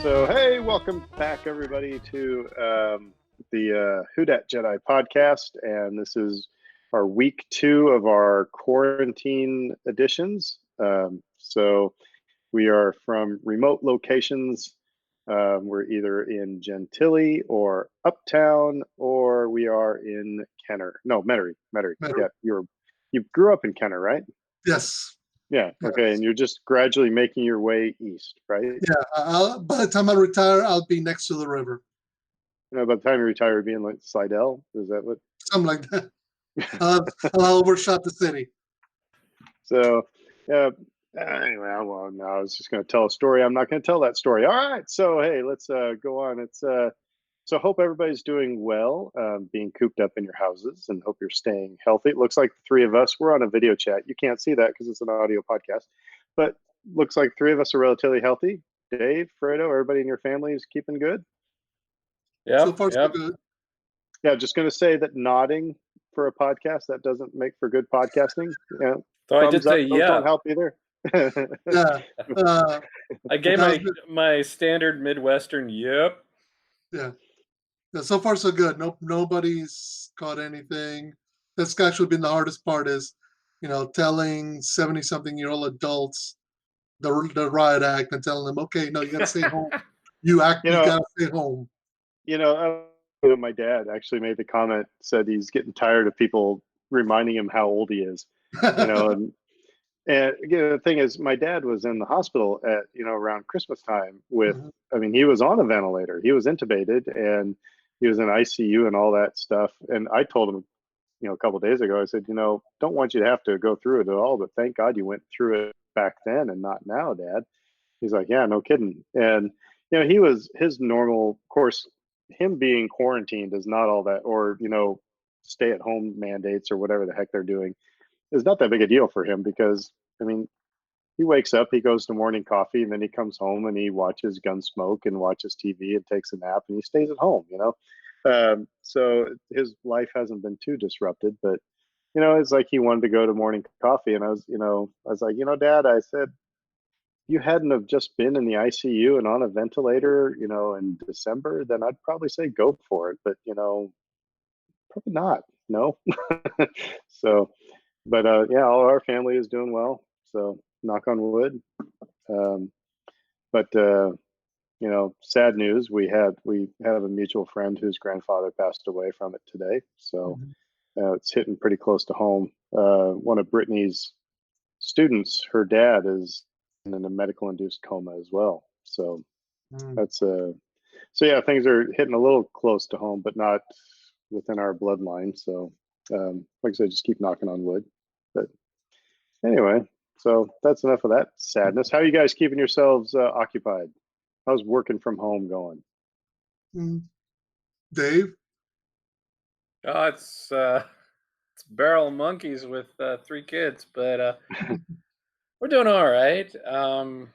So, hey, welcome back, everybody, to the Who Dat Jedi podcast. And this is our week 2 of our quarantine editions. So, we are from remote locations. We're either in Gentilly or Uptown, or we are in Kenner. No, Metairie. Metairie. Yeah, you grew up in Kenner, right? Yes. Yeah. Okay. Yes. And you're just gradually making your way east, right? Yeah. By the time I retire, I'll be next to the river. By the time you retire, being like Slidell, is that what? Something like that. I'll overshot the city. So, anyway, well, no, I was just going to tell a story. I'm not going to tell that story. All right. So, hey, let's go on. So hope everybody's doing well, being cooped up in your houses, and hope you're staying healthy. It looks like the three of us, we're on a video chat. You can't see that because it's an audio podcast, but looks like three of us are relatively healthy. Dave, Fredo, everybody in your family is keeping good? Yeah. So far, so good. Yeah, just going to say that nodding for a podcast, that doesn't make for good podcasting. Yeah. So I did say yeah. Don't help either. Yeah. I gave my standard Midwestern yep. Yeah. So far, so good. Nobody's caught anything. That's actually been the hardest part is, telling 70-something-year-old adults the riot act and telling them, okay, no, you got to stay home. You got to stay home. My dad actually made the comment, said he's getting tired of people reminding him how old he is. And the thing is, my dad was in the hospital at around Christmas time with, I mean, he was on a ventilator, he was intubated, and he was in ICU and all that stuff. And I told him, a couple of days ago, I said, don't want you to have to go through it at all, but thank God you went through it back then and not now, Dad. He's like, yeah, no kidding. And he was his normal, of course, him being quarantined is not all that, or stay at home mandates or whatever the heck they're doing is not that big a deal for him, because I mean, he wakes up, he goes to morning coffee, and then he comes home and he watches Gunsmoke and watches TV and takes a nap, and he stays at home. So his life hasn't been too disrupted, but it's like he wanted to go to morning coffee, and I was like, Dad, I said, you hadn't have just been in the ICU and on a ventilator, in December, then I'd probably say go for it. But, probably not. No. So, but yeah, all our family is doing well. So knock on wood. But sad news. We have a mutual friend whose grandfather passed away from it today. So it's hitting pretty close to home. One of Brittany's students, her dad is in a medical induced coma as well. So that's so yeah, things are hitting a little close to home, but not within our bloodline. So like I said, just keep knocking on wood. But anyway, so that's enough of that sadness. How are you guys keeping yourselves occupied? How's working from home going? Dave? Oh, it's barrel monkeys with 3 kids, but we're doing all right. The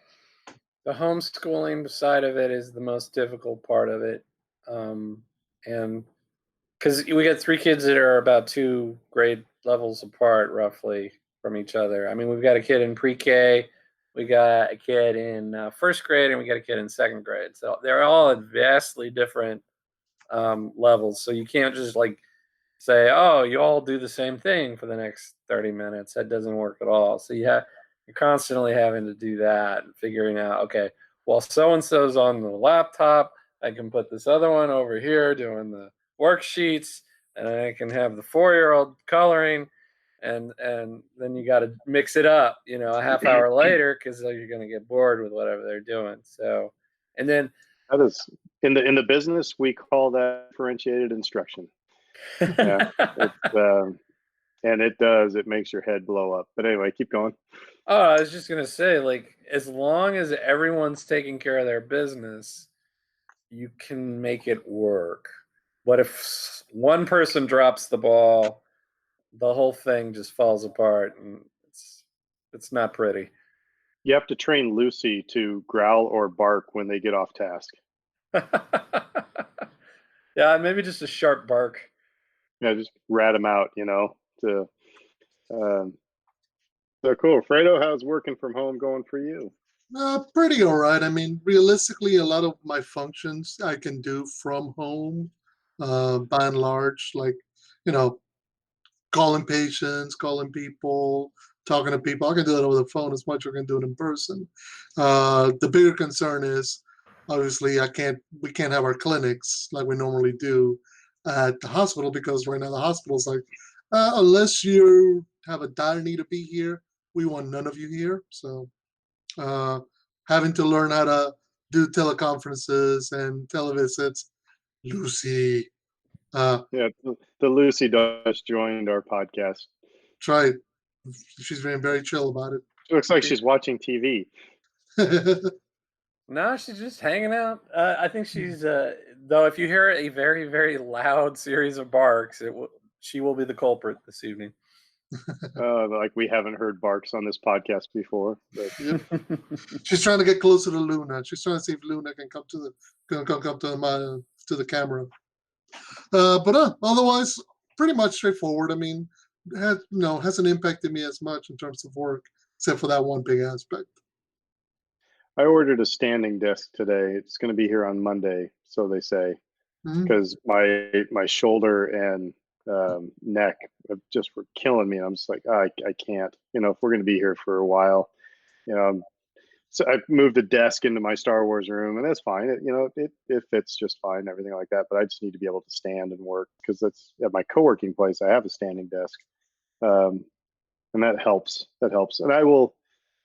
homeschooling side of it is the most difficult part of it, and because we got 3 kids that are about 2 grade levels apart, roughly, from each other. I mean, we've got a kid in pre-K, we got a kid in first grade, and we got a kid in second grade. So they're all at vastly different levels. So you can't just say, oh, you all do the same thing for the next 30 minutes. That doesn't work at all. So you're constantly having to do that and figuring out, okay, well, so-and-so's on the laptop, I can put this other one over here doing the worksheets, and I can have the 4-year-old coloring, and then you got to mix it up, a half hour later, because you're going to get bored with whatever they're doing. So, and then that is in the business, we call that differentiated instruction. Yeah, and it makes your head blow up. But anyway, keep going. Oh, I was just gonna say, as long as everyone's taking care of their business, you can make it work. But if one person drops the ball, the whole thing just falls apart, and it's not pretty. You have to train Lucy to growl or bark when they get off task. Yeah, maybe just a sharp bark. Yeah, just rat them out, so cool. Fredo, how's working from home going for you? Pretty all right. I mean, realistically, a lot of my functions I can do from home, by and large. Like, you know, calling patients, calling people, talking to people. I can do it over the phone as much as I can do it in person. The bigger concern is obviously we can't have our clinics like we normally do at the hospital because right now the hospital's like, unless you have a dire need to be here, we want none of you here. So uh, having to learn how to do teleconferences and televisits, Lucy, uh, Yeah, the Lucy just joined our podcast. try. She's being very chill about It looks like she's watching TV. it. No, she's just hanging out. I think she's though. If you hear a very very loud series of barks, she will be the culprit this evening. Like we haven't heard barks on this podcast before. But Yep. She's trying to get closer to Luna. She's trying to see if Luna can come to the to the camera. But otherwise, pretty much straightforward. I mean, hasn't impacted me as much in terms of work, except for that one big aspect. I ordered a standing desk today. It's going to be here on Monday, so they say, Mhm. because my shoulder and neck just were killing me. And I'm just like, I can't. If we're going to be here for a while, you know, so I moved a desk into my Star Wars room, and that's fine. It fits just fine, everything like that. But I just need to be able to stand and work because that's at my co-working place. I have a standing desk, um, and that helps. That helps. And I will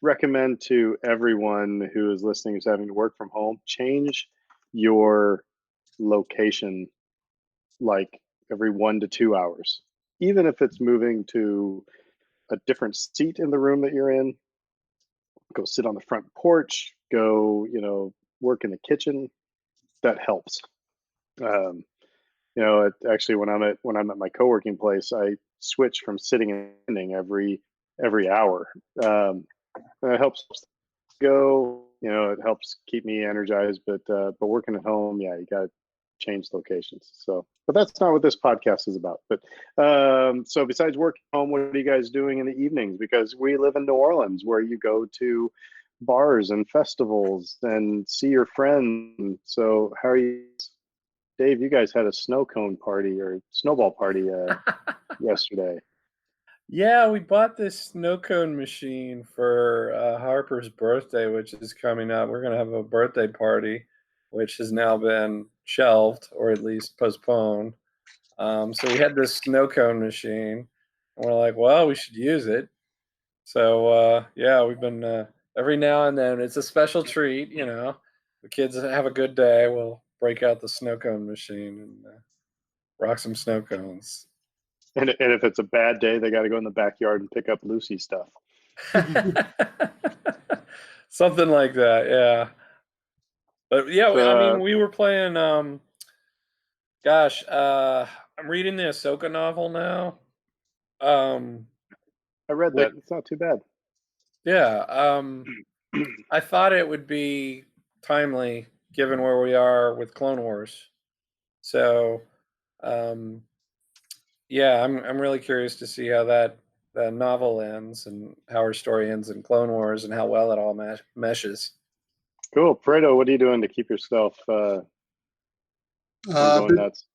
recommend to everyone who is listening who's having to work from home, change your location like every 1 to 2 hours, even if it's moving to a different seat in the room that you're in. Go sit on the front porch, go, work in the kitchen. That helps. Um, actually, when I'm at my co-working place, I switch from sitting and standing every hour. And it helps go. It helps keep me energized. But working at home, yeah, you got to change locations. So, but that's not what this podcast is about. But so besides working home, what are you guys doing in the evenings? Because we live in New Orleans, where you go to bars and festivals and see your friends. So how are you, Dave? You guys had a snow cone party or snowball party yesterday. Yeah, we bought this snow cone machine for Harper's birthday, which is coming up. We're gonna have a birthday party, which has now been shelved or at least postponed. So we had this snow cone machine, and we're like, well, we should use it. So yeah, we've been every now and then. It's a special treat, The kids have a good day. We'll break out the snow cone machine and rock some snow cones. And if it's a bad day, they got to go in the backyard and pick up Lucy stuff. Something like that, yeah. But yeah, I mean, So, we were playing. Gosh, I'm reading the Ahsoka novel now. I read Which, that. It's not too bad. yeah, I thought it would be timely given where we are with Clone Wars. So, um, yeah, I'm really curious to see how that the novel ends and how her story ends in Clone Wars and how well it all meshes. Cool. Fredo, what are you doing to keep yourself from Uh, going nuts?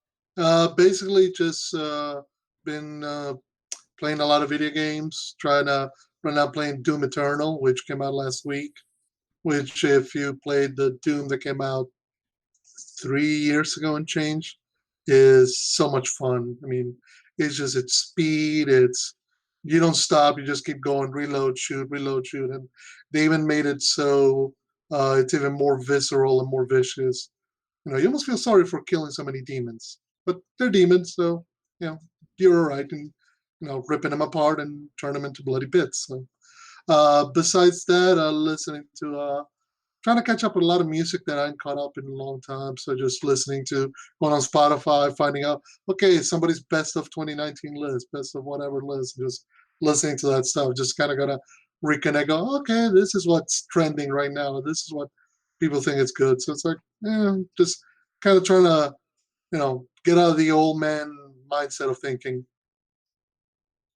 Basically, just been playing a lot of video games. Trying to right now playing Doom Eternal, which came out last week. Which, if you played the Doom that came out 3 years ago and change, is so much fun. I mean, it's speed. It's you don't stop. You just keep going. Reload, shoot, and they even made it so it's even more visceral and more vicious. You almost feel sorry for killing so many demons, but they're demons, so you're all right, and ripping them apart and turn them into bloody bits. So, besides that, listening to trying to catch up with a lot of music that I hadn't caught up in a long time. So just listening to going on Spotify, finding out somebody's best of 2019 list, best of whatever list, just listening to that stuff. Just kind of gotta reconnect. Go, okay, this is what's trending right now. This is what people think is good. So it's like, just kind of trying to, get out of the old man mindset of thinking.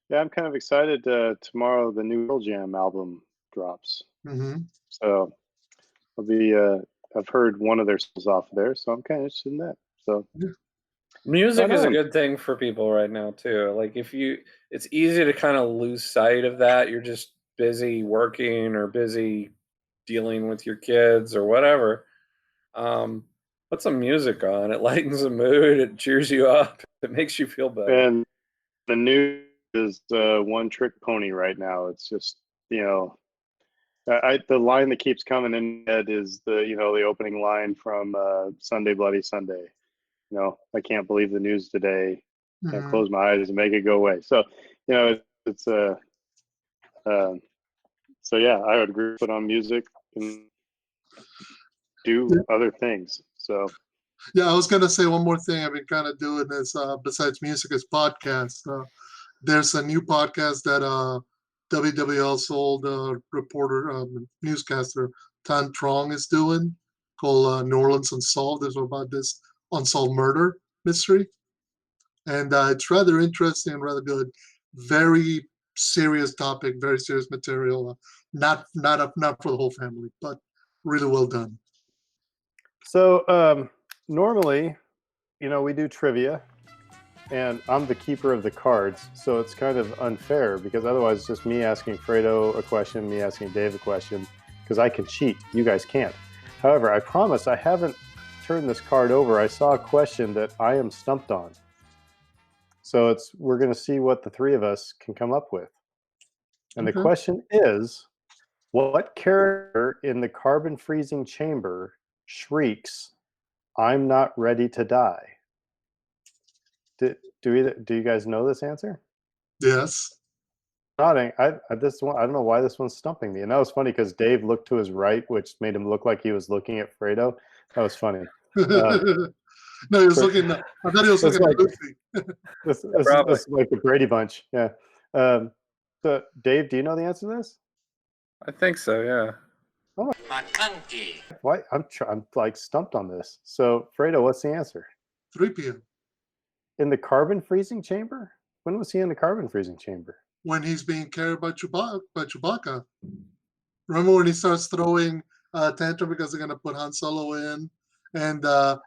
Yeah, I'm kind of excited. Tomorrow, the new Pearl Jam album drops. Hmm. So I'll be. I've heard one of their songs off of there, so I'm kind of interested in that. So Music right is a on. good thing for people right now too. Like it's easy to kind of lose sight of that. You're just busy working or busy dealing with your kids or whatever. Um, put some music on. It lightens the mood. It cheers you up. It makes you feel better. And the news is one trick pony right now. It's just the line that keeps coming in my head is the opening line from Sunday Bloody Sunday. I can't believe the news today. Can't Mhm. close my eyes and make it go away. So it's so yeah, I would agree. Put on music and do other things. So Yeah, I was gonna say one more thing I've been kind of doing is besides music is podcast. There's a new podcast that WWL sold reporter newscaster Tan Trong is doing called New Orleans Unsolved. It's about this unsolved murder mystery, and it's rather interesting and rather good. Very serious topic, very serious material. Not for the whole family, but really well done. So normally, we do trivia, and I'm the keeper of the cards, so it's kind of unfair because otherwise it's just me asking Fredo a question, me asking Dave a question, because I can cheat. You guys can't. However, I promise I haven't turned this card over. I saw a question that I am stumped on. So we're going to see what the three of us can come up with. And Okay. the question is, what character in the carbon freezing chamber shrieks, "I'm not ready to die"? Do you guys know this answer? Yes. Nodding. This one, I don't know why this one's stumping me. And that was funny because Dave looked to his right, which made him look like he was looking at Fredo. That was funny. No, he was looking. I thought he was It's looking at like Lucy. this Probably. is like the Brady Bunch. Yeah. So Dave, do you know the answer to this? I think so. Yeah. McClunky. Why? I'm like stumped on this. So Fredo, what's the answer? 3 p.m. In the carbon freezing chamber? When was he in the carbon freezing chamber? when he's being carried by Chewbacca. Remember when he starts throwing tantrum because they're gonna put Han Solo in, and they're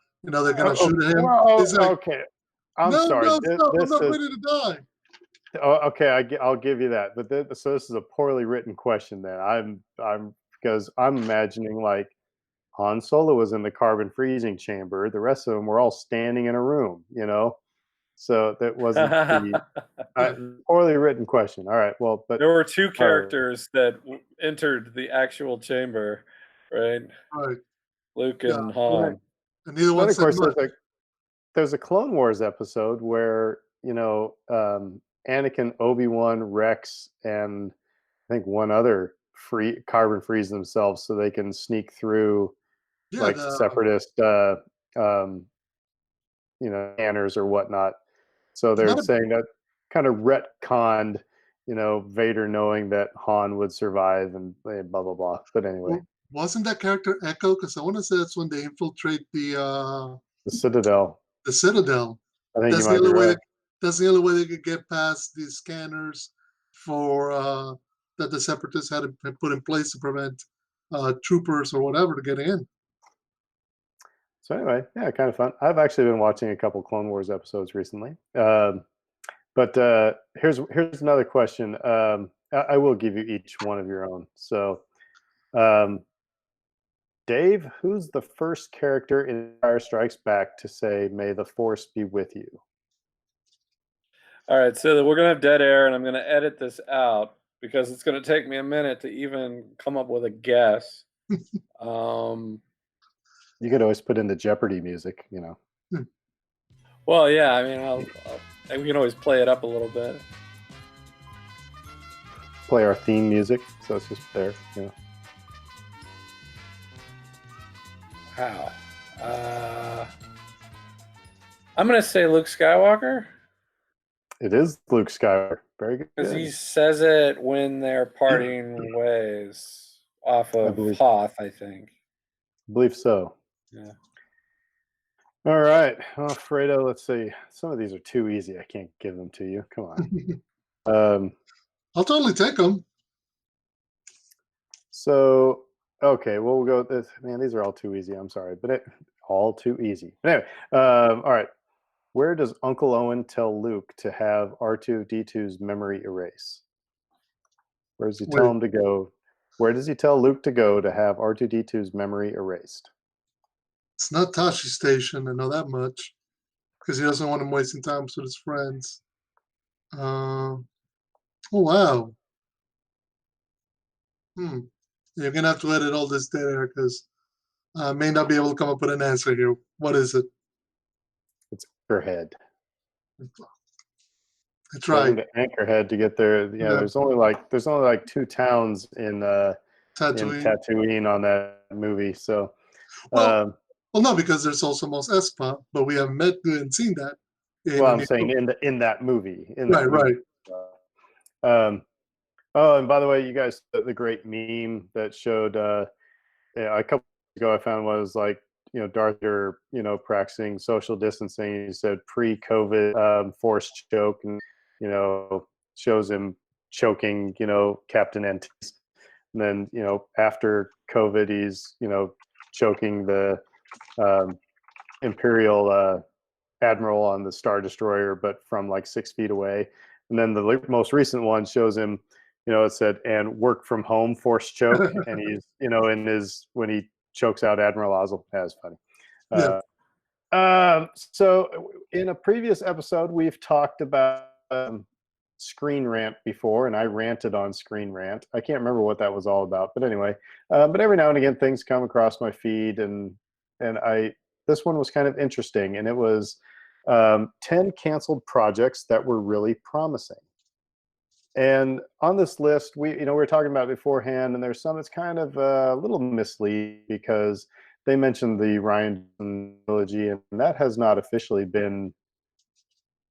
gonna shoot at him. Well, He's like, okay. I'm no, sorry. no, stop! I'm This not is ready to die. okay. I'll give you that. But so this is a poorly written question. Then I'm because I'm imagining like Han Solo was in the carbon freezing chamber. The rest of them were all standing in a room. So that wasn't the poorly written question. All right. Well, but There were two characters that entered the actual chamber, right? Right. Luke Yeah. and Han. And neither then one of said course much. there's a Clone Wars episode where Anakin, Obi-Wan, Rex, and I think one other carbon freeze themselves so they can sneak through Yeah, like separatist scanners or whatnot. So they're saying that kind of retconned Vader knowing that Han would survive and blah blah blah. But anyway, wasn't that character Echo? Because I want to say that's when they infiltrate the Citadel. the Citadel. I think That's you the might be only way. right. That's the only way they could get past these scanners for that the Separatists had to put in place to prevent troopers or whatever to get in. So anyway, yeah, kind of fun. I've actually been watching a couple Clone Wars episodes recently. But here's another question. I will give you each one of your own. So, Dave, who's the first character in Empire Strikes Back to say, "May the Force be with you"? All right, so we're gonna have dead air, and I'm gonna edit this out because it's gonna take me a minute to even come up with a guess. You could always put in the Jeopardy music, Well, yeah, I mean, we can always play it up a little bit. Play our theme music, so it's just there, Wow. I'm gonna say Luke Skywalker. It is Luke Skywalker. Very good. Because he says it when they're parting ways off of Hoth, I think. I believe so. Yeah. All right. Well, Fredo, let's see. Some of these are too easy. I can't give them to you. Come on. I'll totally take them. So Okay, well, we'll go with this. Man, these are all too easy. I'm sorry, but all too easy. But anyway, all right. Where does Uncle Owen tell Luke to have R2D2's memory erase? Where does he tell Wait, him to go? Where does he tell Luke to go to have R2D2's memory erased? it's not Tashi Station. I know that much because he doesn't want him wasting time with his friends. Uh, oh wow. Hmm. You're gonna have to edit all this data because I may not be able to come up with an answer here. What is it? It's Anchorhead. That's Driving right. to Anchorhead to get there. Yeah, Yeah. there's only 2 towns in Tatooine. Tatooine on that movie. So Well, um, well, no, because there's also Mos Espa, but we haven't met and seen that in well, a I'm new. saying in that movie. Right, right. Um, oh, and by the way, you guys, the great meme that showed yeah, a couple ago, I found was like, Darth Vader, practicing social distancing. He said pre-COVID forced choke, and shows him choking, Captain Antist. And then after COVID, he's choking the Imperial admiral on the Star Destroyer, but from like 6 feet away. And then the most recent one shows him, it said, and work from home force choke. And he's, when he chokes out Admiral Ozzel. That's funny. Yeah. So in a previous episode, we've talked about Screen Rant before, and I ranted on Screen Rant. I can't remember what that was all about, but anyway, but every now and again, things come across my feed, and this one was kind of interesting, and it was 10 canceled projects that were really promising. And on this list, we were talking about it beforehand, and there's some that's kind of a little misleading because they mentioned the Ryan trilogy, and that has not officially been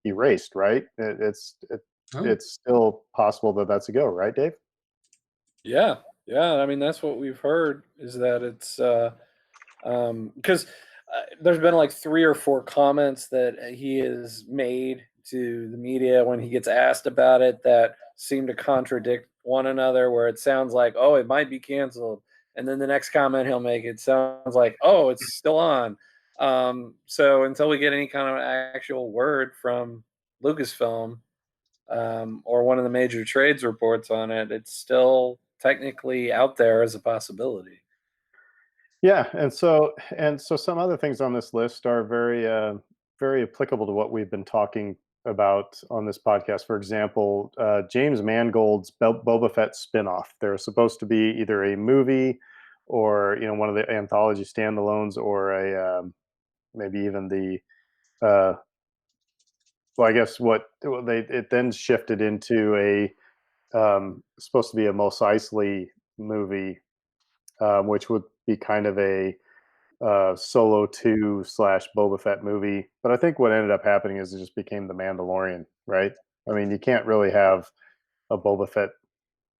erased, right? Oh, It's still possible that that's a go, right, Dave? Yeah, yeah. I mean, that's what we've heard is that it's because there's been like 3 or 4 comments that he has made to the media when he gets asked about it that seem to contradict one another. Where it sounds like, oh, it might be canceled, and then the next comment he'll make, it sounds like, oh, it's still on. So until we get any kind of actual word from Lucasfilm, or one of the major trades reports on it, it's still technically out there as a possibility. Yeah, and so some other things on this list are very applicable to what we've been talking about on this podcast. For example, James Mangold's Boba Fett spinoff. There's supposed to be either a movie or one of the anthology standalones, or a maybe even the well, I guess it then shifted into a supposed to be a Mos Eisley movie, which would be kind of a Solo 2 / Boba Fett movie. But I think what ended up happening is it just became The Mandalorian, right? I mean, you can't really have a Boba Fett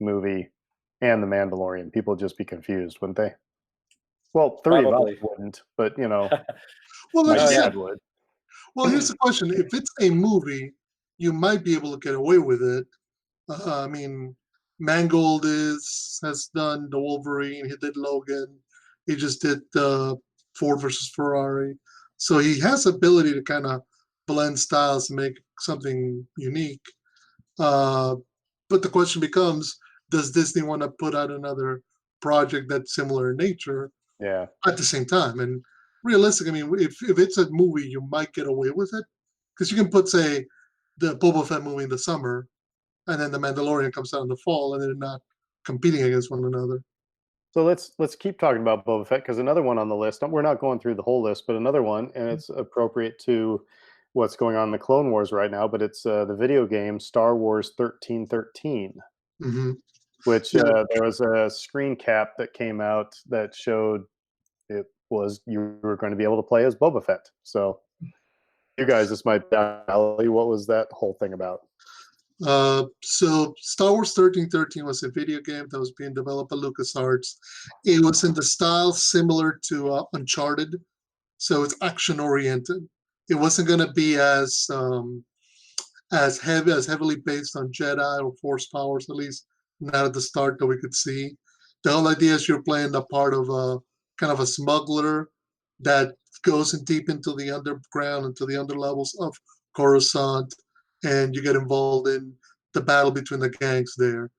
movie and The Mandalorian. People would just be confused, wouldn't they? Well, 3 of us Probably. wouldn't, but well, my like you said, dad would. well, here's the question: if it's a movie, you might be able to get away with it. I mean, Mangold has done the Wolverine. He did Logan. He just did Ford versus Ferrari. So he has ability to kind of blend styles and make something unique. Uh, but the question becomes, does Disney want to put out another project that's similar in nature Yeah. at the same time? And realistically, I mean, if it's a movie, you might get away with it because you can put, say, the Boba Fett movie in the summer, and then the Mandalorian comes out in the fall, and they're not competing against one another. So let's keep talking about Boba Fett, because another one on the list. We're not going through the whole list, but another one, and it's appropriate to what's going on in the Clone Wars right now. But it's the video game Star Wars 1313, Mm-hmm. which Yeah. there was a screen cap that came out that showed it was you were going to be able to play as Boba Fett. So you guys, this might be alley. What was that whole thing about? So Star Wars 1313 was a video game that was being developed by LucasArts. It was in the style similar to Uncharted, so it's action oriented. It wasn't going to be as heavily based on Jedi or Force powers, at least not at the start that we could see. The whole idea is you're playing the part of a kind of a smuggler that goes in deep into the underground, into the underlevels of Coruscant, and you get involved in the battle between the gangs there.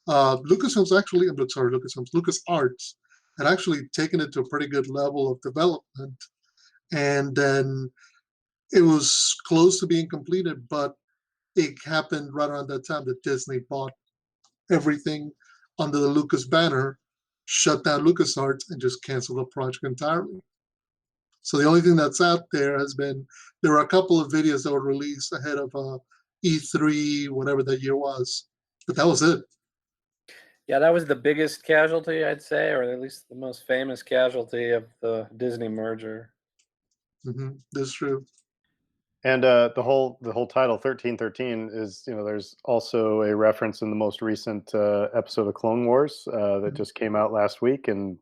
Lucasfilms actually, I'm sorry, Lucasfilms, LucasArts had actually taken it to a pretty good level of development, and then it was close to being completed, but it happened right around that time that Disney bought everything under the Lucas banner, shut down LucasArts, and just canceled the project entirely. So the only thing that's out there has been, there were a couple of videos that were released ahead of E3, whatever that year was, but that was it. Yeah, that was the biggest casualty, I'd say, or at least the most famous casualty of the Disney merger. That's true. And the whole title 1313 is, there's also a reference in the most recent episode of Clone Wars that just came out last week, and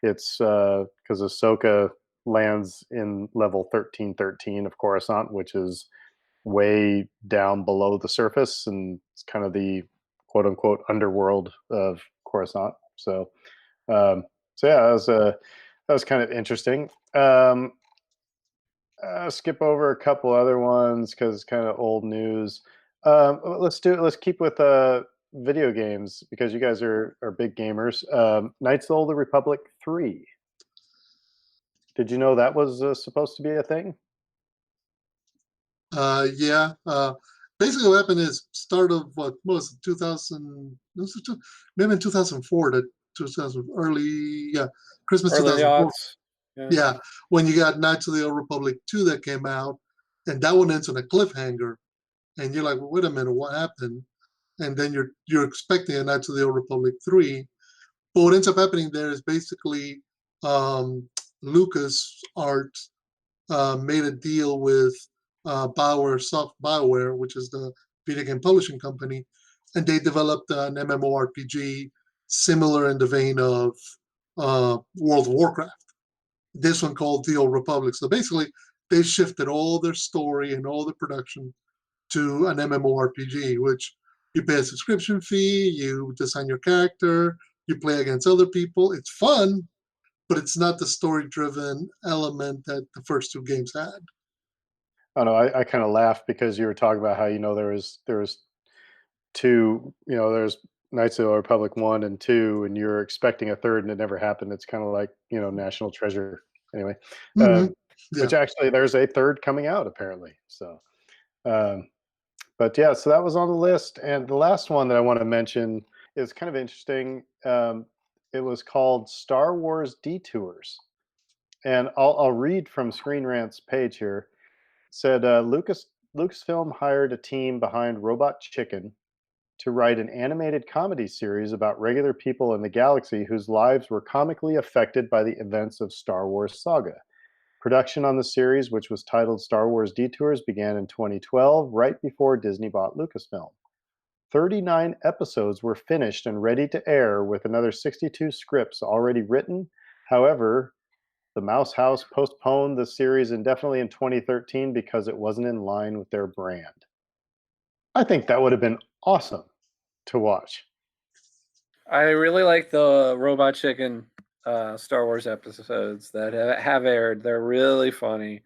it's because Ahsoka lands in level 1313 of Coruscant, which is way down below the surface, and it's kind of the quote unquote underworld of Coruscant. So yeah, that was kind of interesting. Skip over a couple other ones because it's kind of old news. Let's keep with video games because you guys are big gamers. Knights of the Old Republic 3. Did you know that was supposed to be a thing? Yeah. Basically, what happened is start of what was it, 2000, maybe in 2004 to 2000 Christmas Early 2004. aughts. Yeah, when you got Knights of the Old Republic 2 that came out, and that one ends on a cliffhanger, and you're like, well, wait a minute, what happened? And then you're expecting a Knights of the Old Republic 3, but what ends up happening there is basically Lucas Art made a deal with BioWare, which is the video game publishing company, and they developed an MMORPG similar in the vein of World of Warcraft. This one called The Old Republic. So basically, they shifted all their story and all the production to an MMORPG, which you pay a subscription fee, you design your character, you play against other people. It's fun, but it's not the story-driven element that the first two games had. I don't know. I kind of laughed because you were talking about how there was two. There's Knights of the Republic 1 and 2, and you're expecting a third, and it never happened. It's kind of like National Treasure. Anyway, Yeah. which actually there's a third coming out apparently. So, but yeah, so that was on the list, and the last one that I want to mention is kind of interesting. It was called Star Wars Detours, and I'll read from Screen Rant's page here. It said Lucasfilm hired a team behind Robot Chicken to write an animated comedy series about regular people in the galaxy whose lives were comically affected by the events of Star Wars saga. Production on the series, which was titled Star Wars Detours, began in 2012, right before Disney bought Lucasfilm. 39 episodes were finished and ready to air, with another 62 scripts already written. However, the Mouse House postponed the series indefinitely in 2013 because it wasn't in line with their brand. I think that would have been awesome to watch. I really like the Robot Chicken Star Wars episodes that have aired. They're really funny.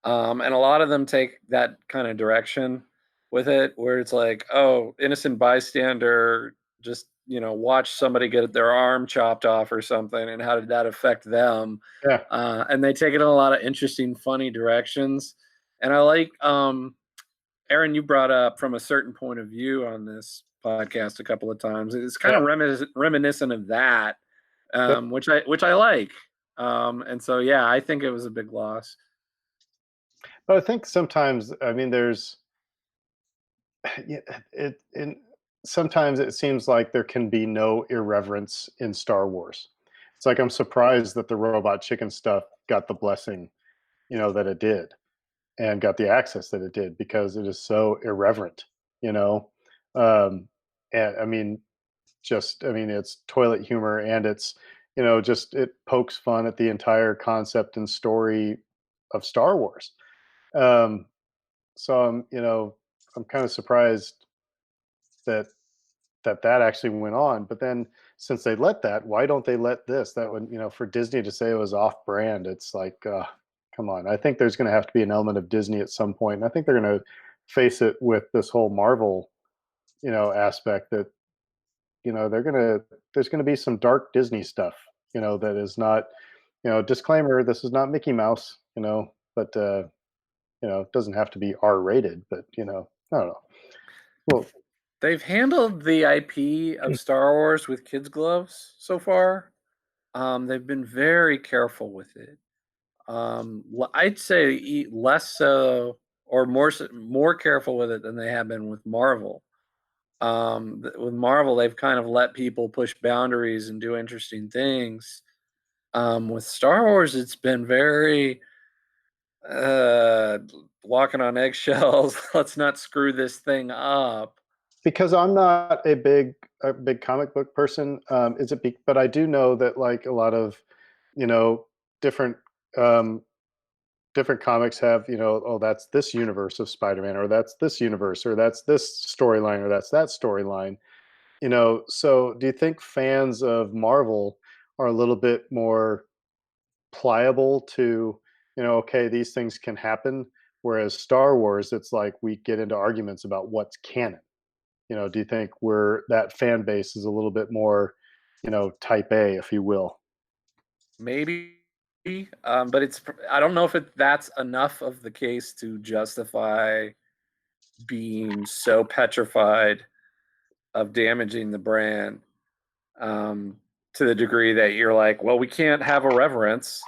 And a lot of them take that kind of direction with it, where it's like, oh, innocent bystander just watch somebody get their arm chopped off or something, and how did that affect them? Yeah. And they take it in a lot of interesting, funny directions. And I like, Aaron, you brought up From a Certain Point of View on this podcast a couple of times. It's kind of reminiscent of that, which I like. And so, yeah, I think it was a big loss. But I think sometimes, there's sometimes it seems like there can be no irreverence in Star Wars. It's like I'm surprised that the Robot Chicken stuff got the blessing, that it did, and got the access that it did, because it is so irreverent, and it's toilet humor, and it's just, it pokes fun at the entire concept and story of Star Wars. So I'm kind of surprised that actually went on. But then since they let that, why don't they let this? That would, for Disney to say it was off brand, it's like, come on. I think there's going to have to be an element of Disney at some point. And I think they're going to face it with this whole Marvel, aspect that, there's going to be some dark Disney stuff, that is not, disclaimer, this is not Mickey Mouse, but, it doesn't have to be R rated, but, I don't know. Well, They've handled the IP of Star Wars with kids' gloves so far. They've been very careful with it. I'd say less so or more careful with it than they have been with Marvel. With Marvel, they've kind of let people push boundaries and do interesting things. With Star Wars, it's been very walking on eggshells. Let's not screw this thing up. because I'm not a big comic book person, but I do know that like a lot of, different different comics have, oh, that's this universe of Spider-Man, or that's this universe, or that's this storyline, or that's that storyline. So do you think fans of Marvel are a little bit more pliable to, okay, these things can happen, whereas Star Wars, it's like we get into arguments about what's canon? Do you think that fan base is a little bit more, type A, if you will? Maybe, but I don't know if that's enough of the case to justify being so petrified of damaging the brand, to the degree that you're like, well, we can't have a reverence.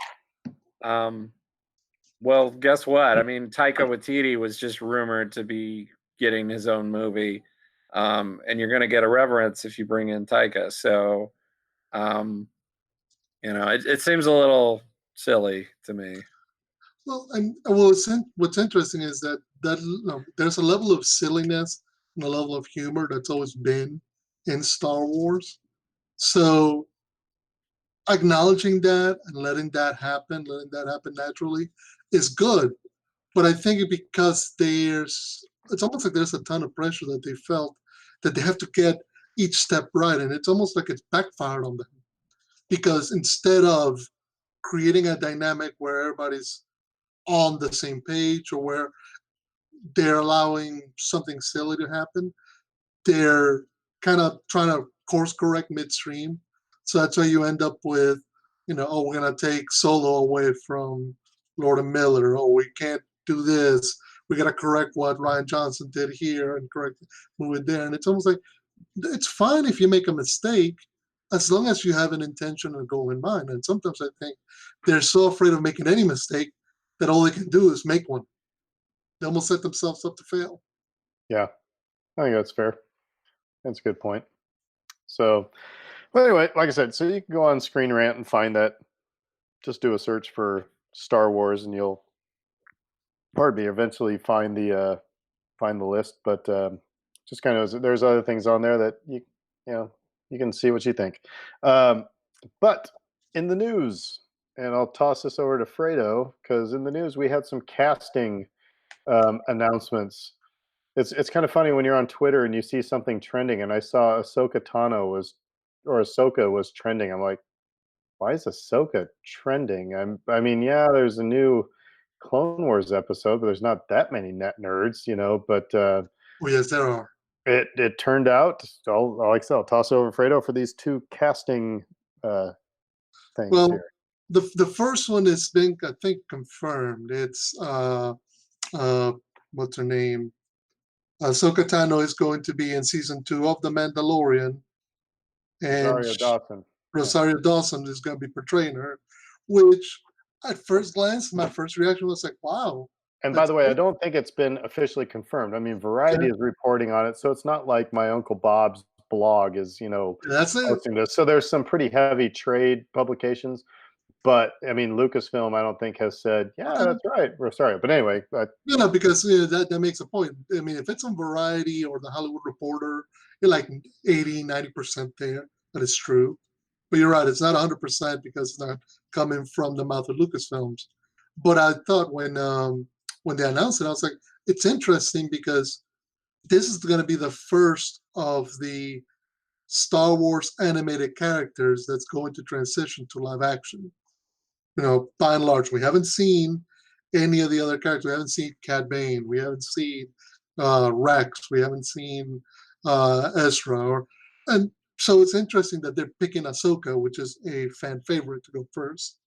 Well, guess what? I mean, Taika Waititi was just rumored to be getting his own movie, and you're going to get a reverence if you bring in Taika. So, it seems a little silly to me. Well, and what's interesting is that there's a level of silliness and a level of humor that's always been in Star Wars. So acknowledging that and letting that happen naturally is good. But I think because it's almost like there's a ton of pressure that they felt that they have to get each step right, and it's almost like it's backfired on them. Because instead of creating a dynamic where everybody's on the same page, or where they're allowing something silly to happen, they're kind of trying to course correct midstream. So that's why you end up with, oh, we're going to take Solo away from Lord and Miller. Oh, we can't do this. We got to correct what Rian Johnson did here and move it there. And it's almost like, it's fine if you make a mistake, as long as you have an intention and a goal in mind. And sometimes I think they're so afraid of making any mistake that all they can do is make one. They almost set themselves up to fail. Yeah, I think that's fair. That's a good point. So, well, anyway, like I said, so you can go on Screen Rant and find that. Just do a search for Star Wars, and you'll, eventually find the list. But just kind of, there's other things on there that you can see what you think. But in the news, and I'll toss this over to Fredo, because in the news we had some casting announcements. It's kind of funny when you're on Twitter and you see something trending, and I saw Ahsoka was trending. I'm like, why is Ahsoka trending? I mean, yeah, there's a new Clone Wars episode, but there's not that many net nerds, But Oh, yes, there are. it turned out, like I said, I'll toss over Fredo for these two casting things Well, here. the first one has been, I think, confirmed. It's what's her name? Ahsoka Tano is going to be in season 2 of The Mandalorian, and Rosario Dawson. Rosario Dawson is going to be portraying her, which at first glance, my first reaction was like, wow. And by the way, I don't think it's been officially confirmed. I mean, Variety is reporting on it, so it's not like my Uncle Bob's blog is, That's it. posting this. So there's some pretty heavy trade publications. But I mean, Lucasfilm, I don't think has said, yeah, that's right, Rosario. But anyway, Because that makes a point. I mean, if it's on Variety or the Hollywood Reporter, you're like 80, 90% there. That is true. But you're right, it's not 100% because it's not coming from the mouth of Lucasfilms. But I thought when they announced it, I was like, it's interesting because this is going to be the first of the Star Wars animated characters that's going to transition to live action. By and large, we haven't seen any of the other characters. We haven't seen Cad Bane. We haven't seen Rex. We haven't seen Ezra. And so it's interesting that they're picking Ahsoka, which is a fan favorite, to go first.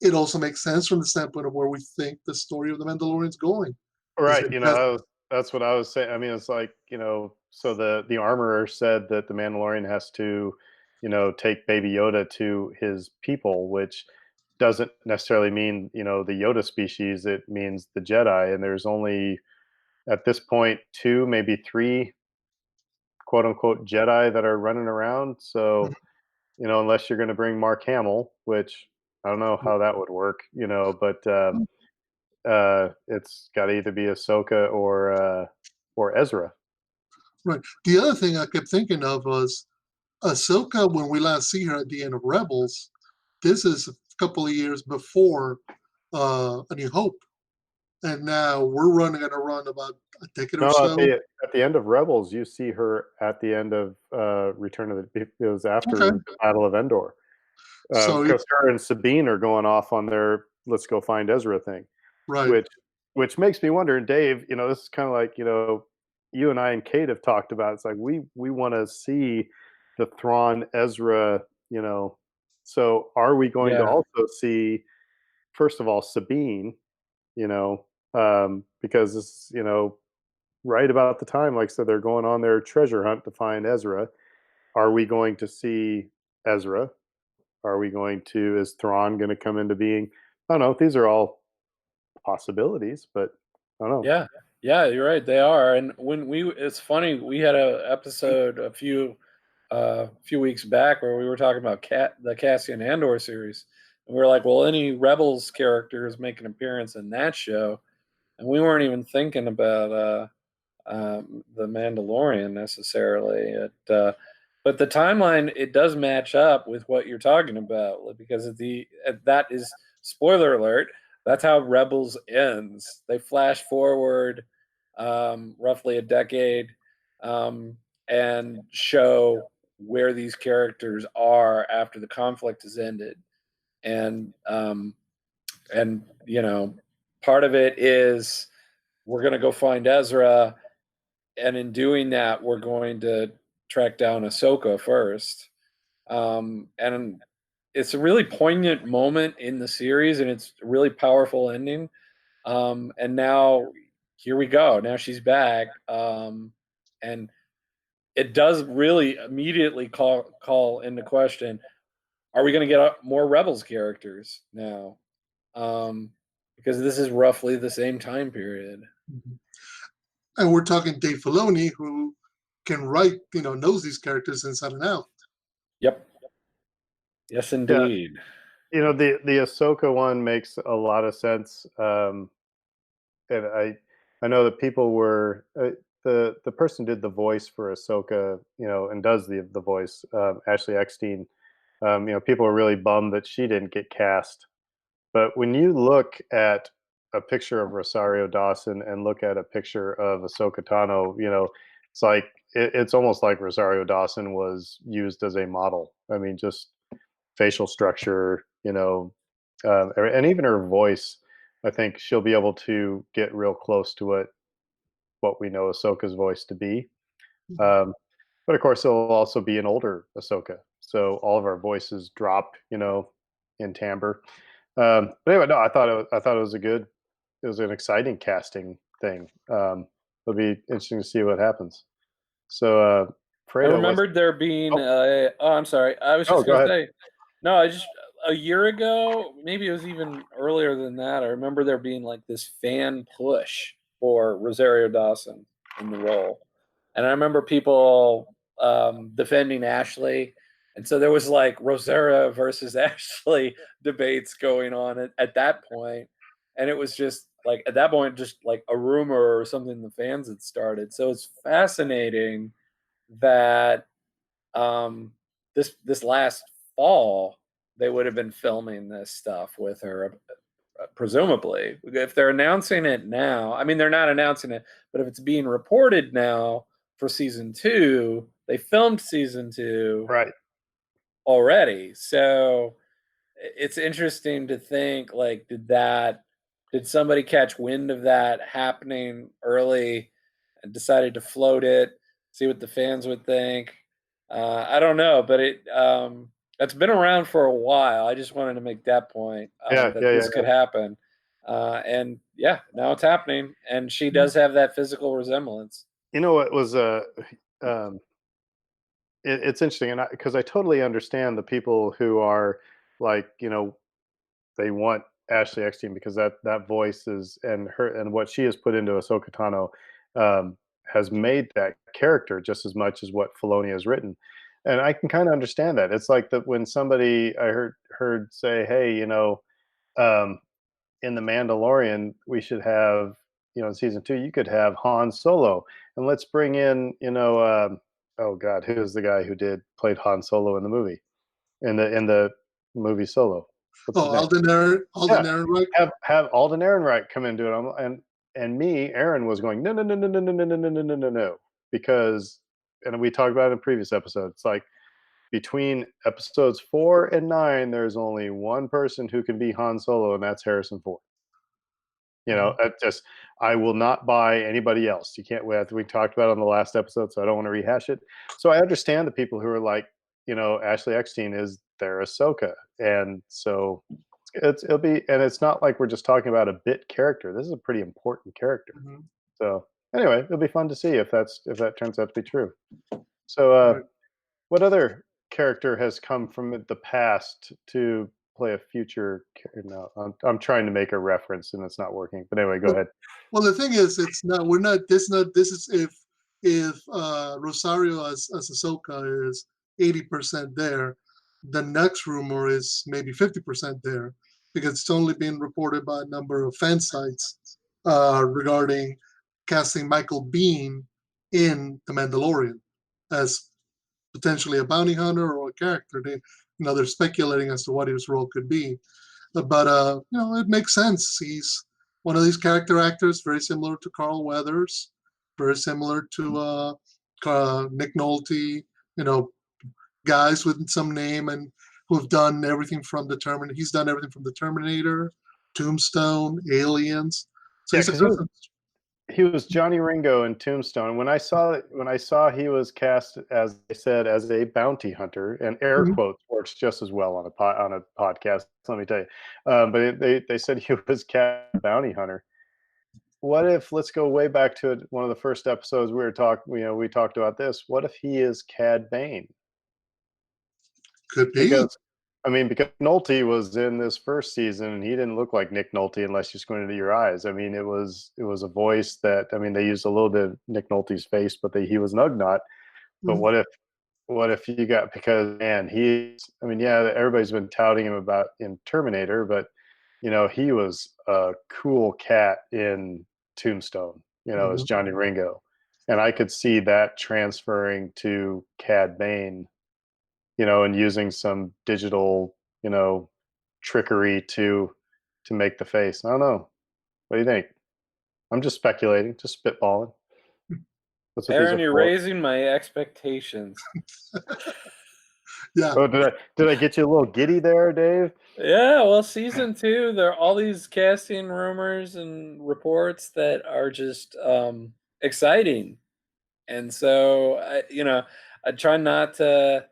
It also makes sense from the standpoint of where we think the story of the Mandalorian is going. Right. That's what I was saying. I mean, it's like, so the armorer said that the Mandalorian has to, take Baby Yoda to his people, which doesn't necessarily mean, the Yoda species. It means the Jedi. And there's only, at this point, 2, maybe 3, quote unquote, Jedi that are running around. So, unless you're going to bring Mark Hamill, which I don't know how that would work, but it's got to either be Ahsoka or Ezra. Right. The other thing I kept thinking of was Ahsoka, when we last see her at the end of Rebels, this is a couple of years before A New Hope. And now we're going to run about a decade or so. At the end of Rebels, you see her at the end of Return of the... It was after the Battle of Endor. Because her and Sabine are going off on their let's go find Ezra thing. Right. Which makes me wonder, Dave, this is kind of like, you and I and Kate have talked about. It's like we want to see the Thrawn Ezra, so are we going to also see, first of all, Sabine, because this, right about the time, like I said, they're going on their treasure hunt to find Ezra. Are we going to see Ezra? Is Thrawn going to come into being? I don't know. These are all possibilities, but I don't know. Yeah, you're right. They are. And it's funny, we had a episode a few weeks back where we were talking about the Cassian Andor series, and we were like, well, any Rebels characters make an appearance in that show, and we weren't even thinking about the Mandalorian necessarily. But the timeline, it does match up with what you're talking about, because that is, spoiler alert, that's how Rebels ends. They flash forward roughly a decade and show where these characters are after the conflict has ended. And part of it is we're going to go find Ezra, and in doing that, we're going to track down Ahsoka first. And it's a really poignant moment in the series, and it's a really powerful ending. And now here we go. Now she's back. And it does really immediately call into question, are we going to get more Rebels characters now? Because this is roughly the same time period. Mm-hmm. And we're talking Dave Filoni, who can write, knows these characters inside and out. Yep. Yes, indeed. Yeah. The Ahsoka one makes a lot of sense. And I know that people were the person did the voice for Ahsoka, and does the voice, Ashley Eckstein. People are really bummed that she didn't get cast. But when you look at a picture of Rosario Dawson and look at a picture of Ahsoka Tano, it's like it's almost like Rosario Dawson was used as a model. I mean, just facial structure, and even her voice. I think she'll be able to get real close to what we know Ahsoka's voice to be. But of course, it'll also be an older Ahsoka, so all of our voices drop, in timbre. But anyway, no, I thought it was an exciting casting thing. It'll be interesting to see what happens. So, Fredo, I remembered there being. I'm sorry. I was just going to say. No, a year ago, maybe it was even earlier than that. I remember there being like this fan push for Rosario Dawson in the role, and I remember people defending Ashley, and so there was like Rosario versus Ashley debates going on at that point, and it was just like at that point, just like a rumor or something the fans had started. So it's fascinating that this last fall they would have been filming this stuff with her, presumably. If they're announcing it now, I mean, they're not announcing it, but if it's being reported now for season 2, they filmed season 2 Right. already. So it's interesting to think, like, did somebody catch wind of that happening early and decided to float it, see what the fans would think? I don't know, but it's been around for a while. I just wanted to make that point, Yeah, that yeah, this yeah. could happen. And yeah, now it's happening, and she does have that physical resemblance. You know what was um, it's interesting, and because I totally understand the people who are like, they want Ashley Eckstein because that voice is, and her and what she has put into Ahsoka Tano, has made that character just as much as what Filoni has written, and I can kind of understand that. It's like that when somebody I heard say, "Hey, um, in the Mandalorian, we should have, in season 2, you could have Han Solo, and let's bring in, oh God, who is the guy who played Han Solo in the movie, in the movie Solo? What's his Oh, name? Alden Yeah, Ehrenreich. have Alden Ehrenreich come and do it. And me, Aaron was going, no, no, no, no, no, no, no, no, no, no, no, no, because, and we talked about it in previous episodes. It's like between episodes 4 and 9, there's only one person who can be Han Solo, and that's Harrison Ford. I will not buy anybody else. You can't. We talked about it on the last episode, so I don't want to rehash it. So I understand the people who are like, Ashley Eckstein is their Ahsoka, and so it'll be. And it's not like we're just talking about a bit character. This is a pretty important character. Mhm. So anyway, it'll be fun to see if that turns out to be true. So, Right. what other character has come from the past to play a future? No, I'm trying to make a reference and it's not working. But anyway, go Well, ahead. well, the thing is, it's not. We're not. This is if Rosario as Ahsoka is 80% there, the next rumor is maybe 50% there, because it's only been reported by a number of fan sites regarding casting Michael Biehn in The Mandalorian as potentially a bounty hunter or a character. They're speculating as to what his role could be. But it makes sense. He's one of these character actors, very similar to Carl Weathers, very similar to Nick Nolte. Guys with some name and who have done everything from the Terminator. He's done everything from the Terminator, Tombstone, Aliens. So Yeah, he's a because good. he was Johnny Ringo in Tombstone. When I saw he was cast, as I said, as a bounty hunter, and air Mhm. quotes works just as well on a podcast. Let me tell you. But they said he was cast as a bounty hunter. What if, let's go way back to one of the first episodes we talked about this. What if he is Cad Bane? Could be. Because Nolte was in this first season and he didn't look like Nick Nolte unless you squinted at your eyes. It was a voice that, they used a little bit of Nick Nolte's face, but he was an Ugnaught. But Mhm. what if you got, because man, yeah, everybody's been touting him about in Terminator, but he was a cool cat in Tombstone, as Mhm. Johnny Ringo. And I could see that transferring to Cad Bane, and using some digital, trickery to make the face. I don't know. What do you think? I'm just speculating, just spitballing. That's what these Aaron, are you're for. raising my expectations. Yeah. Oh, did I get you a little giddy there, Dave? Yeah, well, season 2, there are all these casting rumors and reports that are just exciting, and so I try not to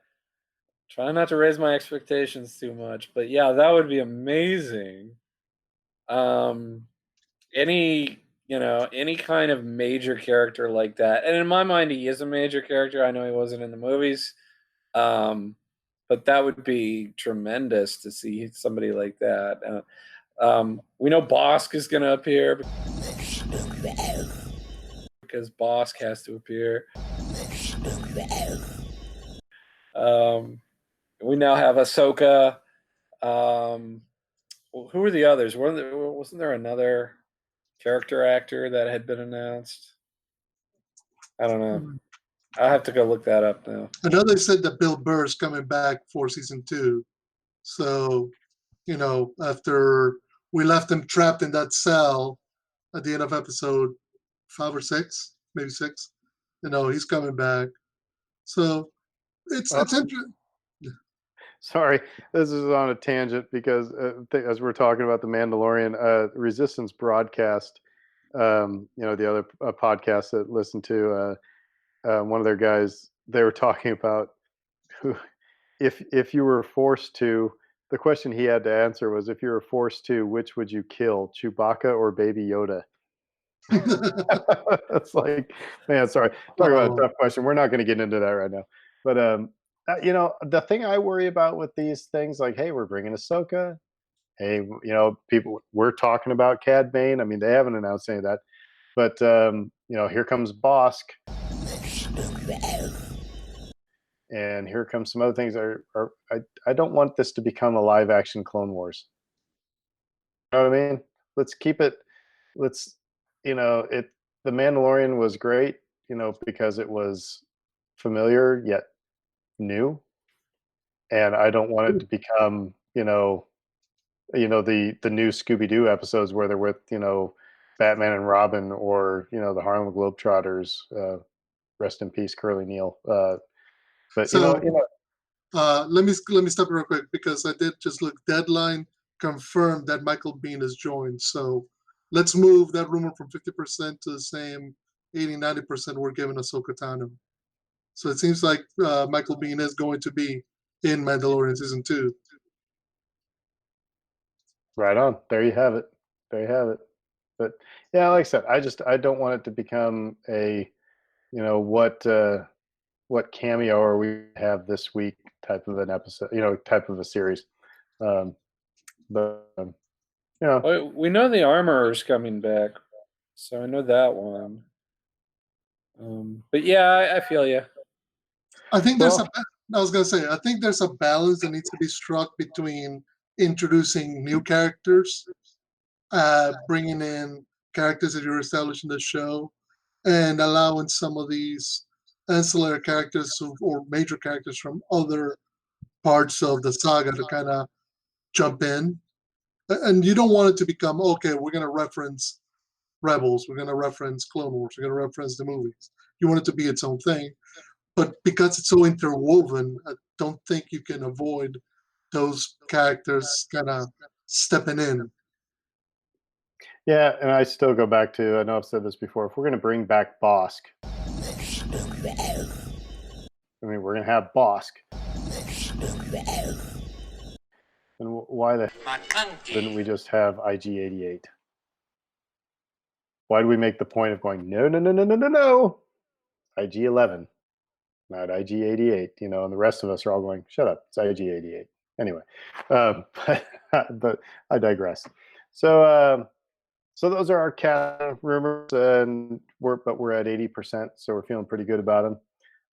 raise my expectations too much. But yeah, that would be amazing. Um, any kind of major character like that, and in my mind, he is a major character. I know he wasn't in the movies. Um, but that would be tremendous to see somebody like that. We know Bosk is going to appear because Bosk has to appear. Um, we now have Ahsoka. Who are the others? Wasn't there another character actor that had been announced? I don't know. I'll have to go look that up now. I know they said that Bill Burr is coming back for season 2. So, after we left him trapped in that cell at the end of episode 5 or 6, maybe 6, he's coming back. So it's interesting. Sorry, this is on a tangent because as we're talking about the Mandalorian, Resistance broadcast, the other podcast that listened to, one of their guys, they were talking about who, if you were forced to, the question he had to answer was, if you were forced to, which would you kill, Chewbacca or Baby Yoda? It's like, man, sorry, talk about a tough question. We're not going to get into that right now, but the thing I worry about with these things, like, hey, we're bringing Ahsoka. Hey, people, we're talking about Cad Bane. I mean, they haven't announced any of that, but here comes Bosk, and here comes some other things. I don't want this to become a live action Clone Wars. You know what I mean? Let's keep it. Let's, The Mandalorian was great, because it was familiar yet new, and I don't want it to become, the new Scooby-Doo episodes where they're with, Batman and Robin, or the Harlem Globetrotters. Rest in peace, Curly Neal. But So let me stop you real quick, because I did just look. Deadline confirmed that Michael Biehn has joined. So let's move that rumor from 50% to the same 80-90% we're giving Ahsoka Tano. So it seems like Michael Biehn is going to be in Mandalorian season 2. right on. There you have it. There you have it. But yeah, like I said, I don't want it to become a, what cameo are we have this week type of an episode, type of a series. But Well, we know the Armorer's coming back, so I know that one. But yeah, I feel you. I think I was going to say, I think there's a balance that needs to be struck between introducing new characters, bringing in characters that you're establishing the show, and allowing some of these ancillary characters or major characters from other parts of the saga to kind of jump in. And you don't want it to become, okay, we're going to reference Rebels, we're going to reference Clone Wars, we're going to reference the movies. You want it to be its own thing. But because it's so interwoven, I don't think you can avoid those characters kind of stepping in. Yeah, and I still go back to, I know I've said this before, if we're going to bring back Bosk, we're going to have Bosk. And why the hell didn't we just have IG-88? Why do we make the point of going, no, IG-11, not IG-88, and the rest of us are all going, shut up, it's IG-88. Anyway, but I digress. So those are our cat rumors, and we're at 80%, so we're feeling pretty good about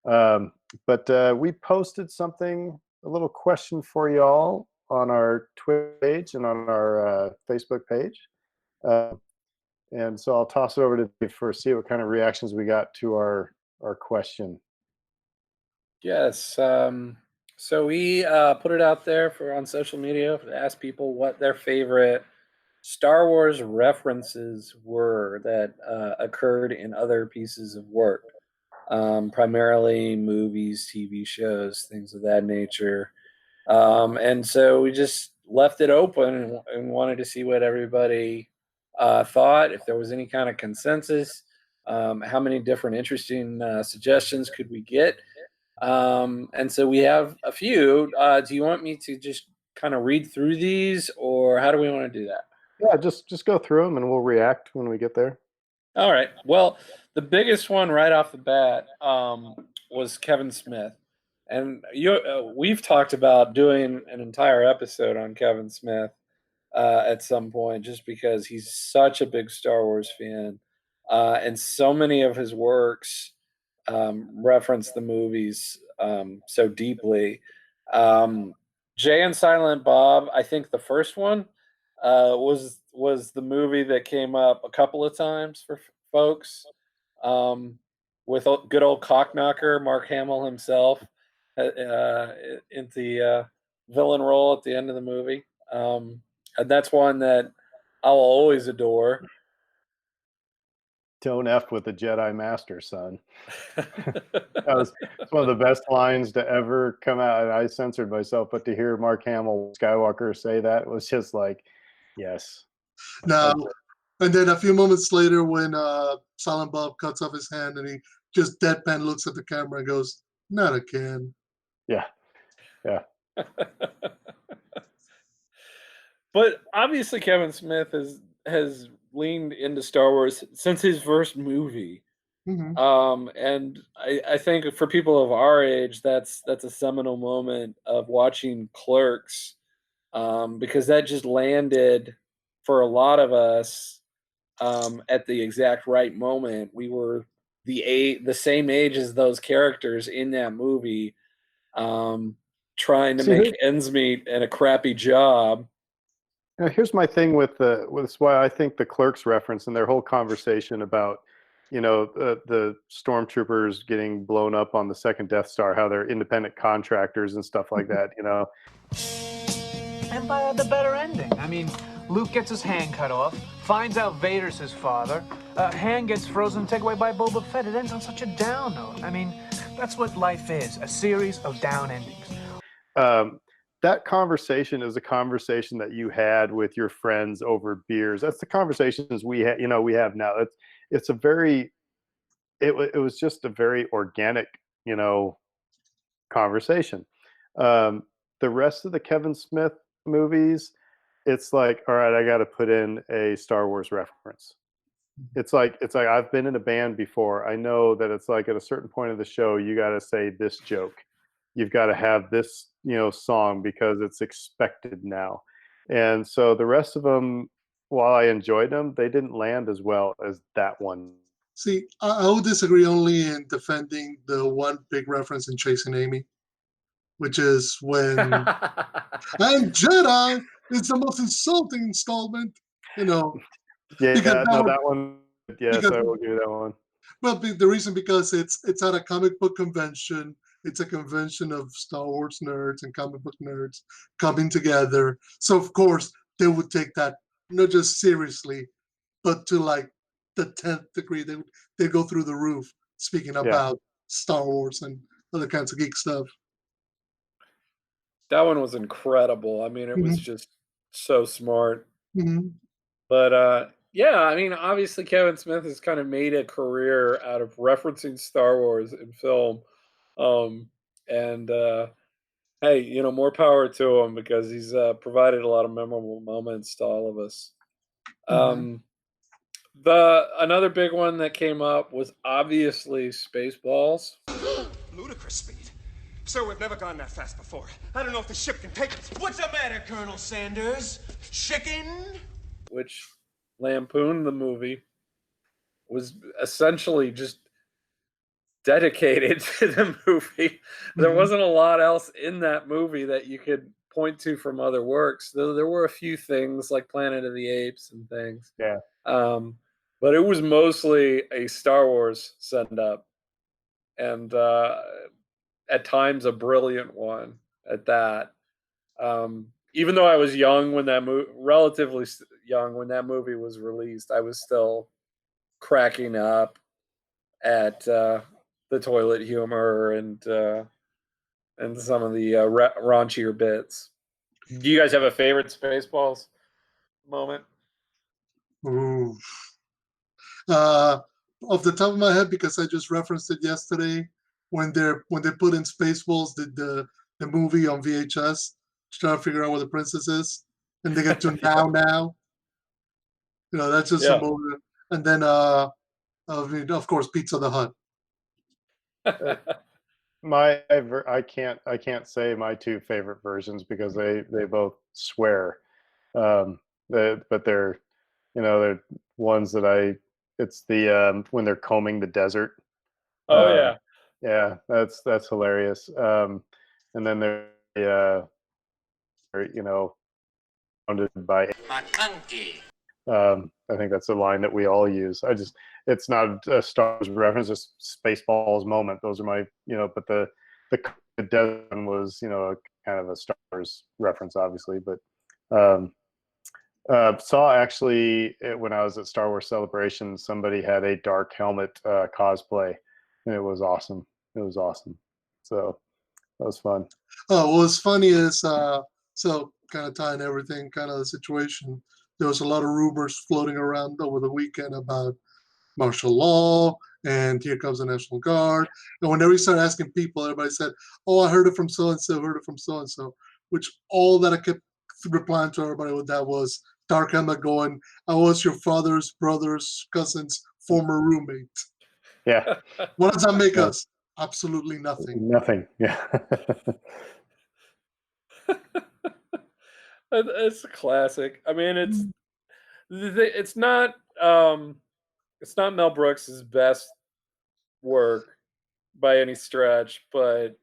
them. But we posted something, a little question for y'all on our Twitter page and on our Facebook page. And so I'll toss it over to Dave for see what kind of reactions we got to our question. Yes. So we put it out there on social media to ask people what their favorite Star Wars references were that occurred in other pieces of work, primarily movies, TV shows, things of that nature. And so we just left it open and wanted to see what everybody thought, if there was any kind of consensus, how many different interesting suggestions could we get. And so we have a few. Do you want me to just kind of read through these, or how do we want to do that? Yeah, just go through them and we'll react when we get there. All right. Well, the biggest one right off the bat was Kevin Smith. And we've talked about doing an entire episode on Kevin Smith at some point, just because he's such a big Star Wars fan, and so many of his works reference the movies so deeply. Jay and Silent Bob, I think the first one was the movie that came up a couple of times for folks, with good old Cockknocker Mark Hamill himself in the villain role at the end of the movie. And that's one that I'll always adore. Don't F with the Jedi Master, son. It's one of the best lines to ever come out. And I censored myself, but to hear Mark Hamill Skywalker say that was just like, yes. Now, and then a few moments later, when Silent Bob cuts off his hand and he just deadpan looks at the camera and goes, "Not again." Yeah. But obviously, Kevin Smith has leaned into Star Wars since his first movie. Mhm. And I think for people of our age, that's a seminal moment of watching Clerks, because that just landed for a lot of us at the exact right moment. We were the same age as those characters in that movie, trying to make ends meet and a crappy job. Now, here's my thing with why I think the Clerks reference and their whole conversation about, the stormtroopers getting blown up on the second Death Star, how they're independent contractors and stuff like that, Empire had the better ending. I mean, Luke gets his hand cut off, finds out Vader's his father, hand gets frozen and taken away by Boba Fett. It ends on such a down note. I mean, that's what life is, a series of down endings. That conversation is a conversation that you had with your friends over beers. That's the conversations we have now. It was just a very organic, conversation. The rest of the Kevin Smith movies, it's like, all right, I got to put in a Star Wars reference. It's like I've been in a band before. I know that it's like at a certain point of the show, you got to say this joke. You've got to have this, song because it's expected now. And so the rest of them, while I enjoyed them, they didn't land as well as that one. See, I would disagree only in defending the one big reference in Chasing Amy, which is when "I'm Jedi" is the most insulting installment, Yeah, that one. Yes, I will give you that one. Well, the reason because it's at a comic book convention. It's a convention of Star Wars nerds and comic book nerds coming together. So of course they would take that not just seriously, but to like the 10th degree. They go through the roof speaking about Star Wars and other kinds of geek stuff. That one was incredible. I mean, it was just so smart. Mm-hmm. But yeah, I mean, obviously Kevin Smith has kind of made a career out of referencing Star Wars in film. And hey, more power to him because he's provided a lot of memorable moments to all of us. Another big one that came up was obviously Spaceballs. Ludicrous speed. Sir, we've never gone that fast before. I don't know if the ship can take us. What's the matter, Colonel Sanders? Chicken? Which lampooned the movie, was essentially just dedicated to the movie. There wasn't a lot else in that movie that you could point to from other works. There were a few things like Planet of the Apes and things. Yeah. But it was mostly a Star Wars send-up. And at times a brilliant one at that. Even though I was young when that relatively young when that movie was released, I was still cracking up at the toilet humor and some of the raunchier bits. Do you guys have a favorite Spaceballs moment? Ooh. Off the top of my head, because I just referenced it yesterday, when they put in Spaceballs, the movie on VHS, to try to figure out where the princess is, and they get to now. That's just a moment. And then, of course, Pizza the Hut. I can't say my two favorite versions because they both swear, but they're ones that it's the when they're combing the desert. Yeah, that's hilarious. And then they're founded by McConkey. I think that's a line that we all use. It's not a Star Wars reference, it's Spaceballs moment. Those are my, but the desert one was, kind of a Star Wars reference, obviously. But Saw actually when I was at Star Wars Celebration, somebody had a Dark Helmet cosplay, and it was awesome. It was awesome. So that was fun. Oh, what's funny is so kind of tying everything, kind of the situation. There was a lot of rumors floating around over the weekend about martial law and here comes the National Guard. And whenever you start asking people, everybody said, "Oh, I heard it from so and so, heard it from so and so." Which all that I kept replying to everybody with that was Dark Helmet going, "I was your father's brother's cousin's former roommate." Yeah. What does that make Yeah. us? Absolutely nothing. Nothing. Yeah. It's a classic. I mean, it's not it's not Mel Brooks's best work by any stretch, but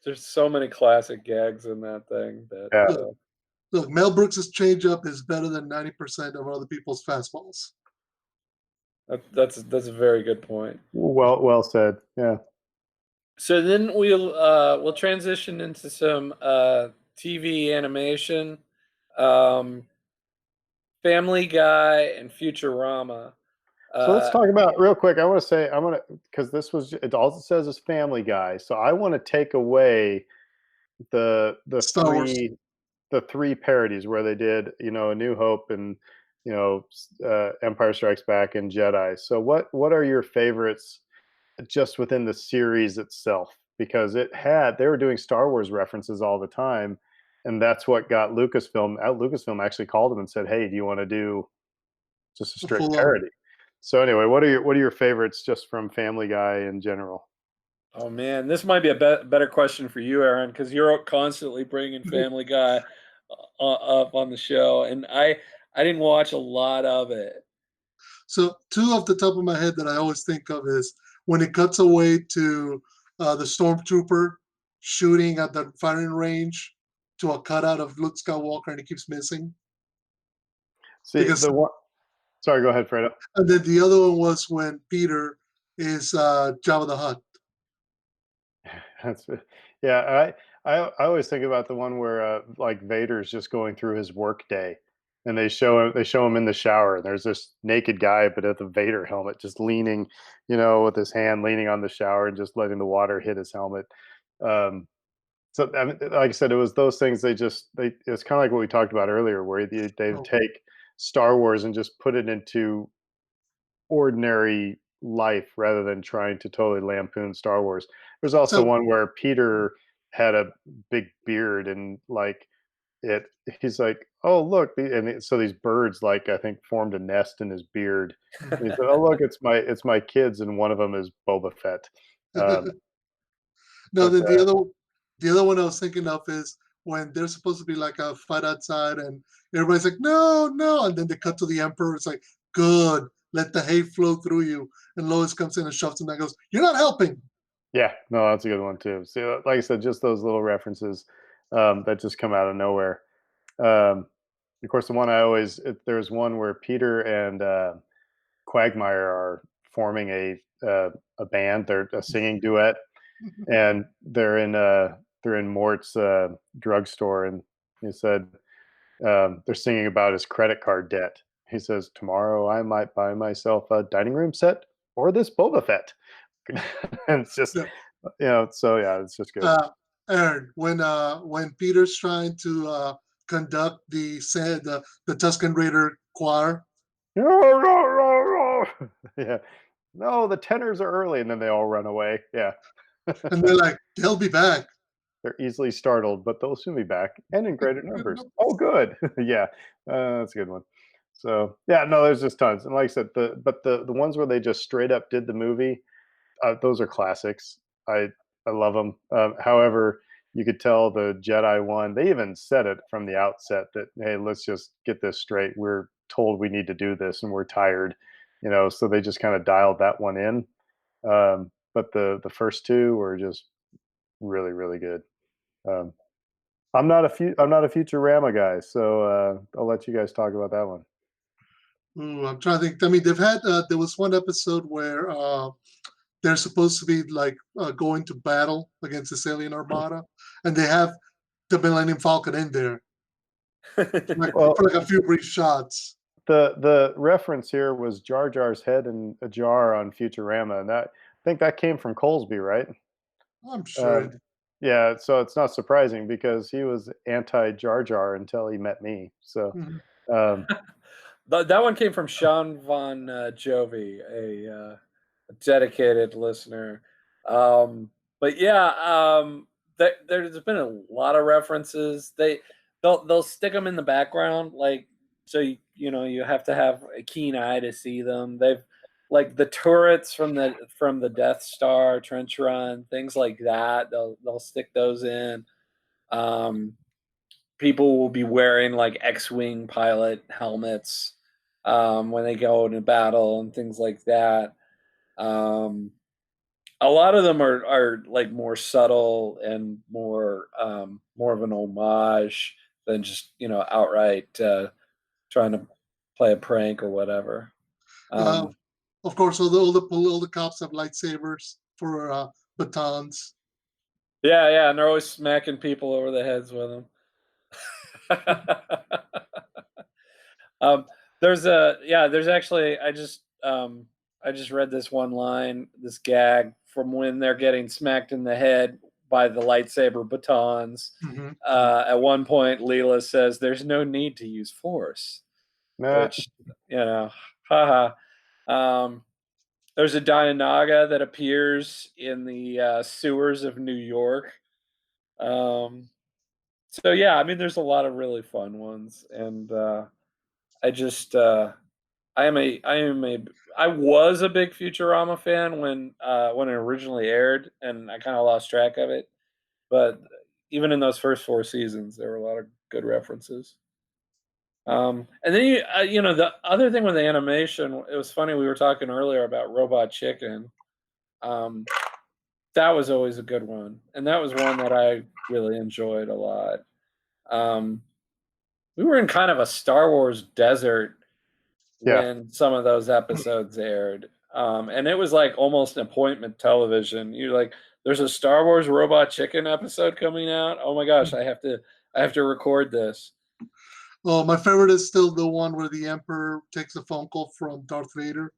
there's so many classic gags in that thing that Yeah. Look, Mel Brooks' changeup is better than 90% of other people's fastballs. that's a very good point. Well said. Yeah. So then we'll transition into some TV animation, um, Family Guy and Futurama. So let's Uh, talk about real quick. I want to say because this was it. All it says is Family Guy. So I want to take away the Star Wars. three parodies where they did A New Hope and Empire Strikes Back and Jedi. So what are your favorites just within the series itself? Because they were doing Star Wars references all the time, and that's what got Lucasfilm. Lucasfilm actually called them and said, "Hey, do you want to do just a straight Full on. parody?" So anyway, what are your favorites just from Family Guy in general? oh man, this might be a better question for you, Aaron, because you're constantly bringing Family Guy up on the show, and I didn't watch a lot of it. So two off the top of my head that I always think of is when it cuts away to the stormtrooper shooting at the firing range to a cutout of Luke Skywalker and he keeps missing. See Because- the one. Sorry, go ahead, Fredo. And then the other one was when Peter is Jabba the Hutt. That's yeah. I always think about the one where like Vader's just going through his work day, and they show him in the shower. And there's this naked guy, but with a Vader helmet, just leaning, with his hand leaning on the shower and just letting the water hit his helmet. Um, so I mean, like I said, it was those things. It's kind of like what we talked about earlier, where they Oh. take Star Wars and just put it into ordinary life rather than trying to totally lampoon Star Wars. There's also So- one where Peter had a big beard and like he's like, "Oh, look," so these birds like I think formed a nest in his beard. And he said, "Oh, look, it's my kids," and one of them is Boba Fett. No, but, then the other one I was thinking of is when there's supposed to be like a fight outside and everybody's like, "No, no," and then they cut to the Emperor. It's like, "Good, let the hate flow through you." And Lois comes in and shoves him and goes, "You're not helping." Yeah, no, that's a good one too. See, like I said, just those little references that just come out of nowhere. Of course, the one there's one where Peter and Quagmire are forming a band. They're a singing duet, and they're in Mort's drugstore, and he said they're singing about his credit card debt. He says, "Tomorrow I might buy myself a dining room set or this Boba Fett." And it's just so yeah, it's just good. Aaron, when Peter's trying to conduct the Tusken Raider choir, Yeah, no, the tenors are early, and then they all run away. Yeah. and they're like, "They'll be back." They're easily startled, but they'll soon be back and in greater numbers. Oh, good. Yeah, that's a good one. So yeah, no, there's just tons. And like I said, the ones where they just straight up did the movie, those are classics. I love them. However, you could tell the Jedi one. They even said it from the outset that, hey, let's just get this straight. We're told we need to do this, and we're tired. So they just kind of dialed that one in. But the first two were just really really good. Um, I'm not a Futurama guy, so I'll let you guys talk about that one. Ooh, I'm trying to think. I mean, they've had there was one episode where they're supposed to be like going to battle against this alien armada, and they have the Millennium Falcon in there. Well- for like a few brief shots. The reference here was Jar Jar's head in a jar on Futurama, and I think that came from Colesby, right? I'm sure. Um, yeah, so it's not surprising because he was anti Jar Jar until he met me. So Mhm. um, That one came from Sean Von Jovi, a dedicated listener. But yeah, there's been a lot of references. They'll stick them in the background, like so you have to have a keen eye to see them. They've like the turrets from the Death Star, Trench Run, things like that. They'll stick those in. People will be wearing like X-wing pilot helmets when they go into battle and things like that. A lot of them are like more subtle and more of an homage than just outright trying to play a prank or whatever. Of course, all the cops have lightsabers for batons. Yeah, and they're always smacking people over the heads with them. There's actually I just read this one line, this gag from when they're getting smacked in the head by the lightsaber batons. Hmm. At one point, Leela says, "There's no need to use force," which haha. There's a Dianaga that appears in the sewers of New York. So yeah, I mean, there's a lot of really fun ones, and I just I was a big Futurama fan when it originally aired, and I kind of lost track of it. But even in those first 4 seasons, there were a lot of good references. And then the other thing with the animation, it was funny. We were talking earlier about Robot Chicken. That was always a good one, and that was one that I really enjoyed a lot. We were in kind of a Star Wars desert when some of those episodes aired. And it was like almost appointment television. You're like, there's a Star Wars Robot Chicken episode coming out. Oh my gosh, I have to record this. Well, my favorite is still the one where the Emperor takes a phone call from Darth Vader,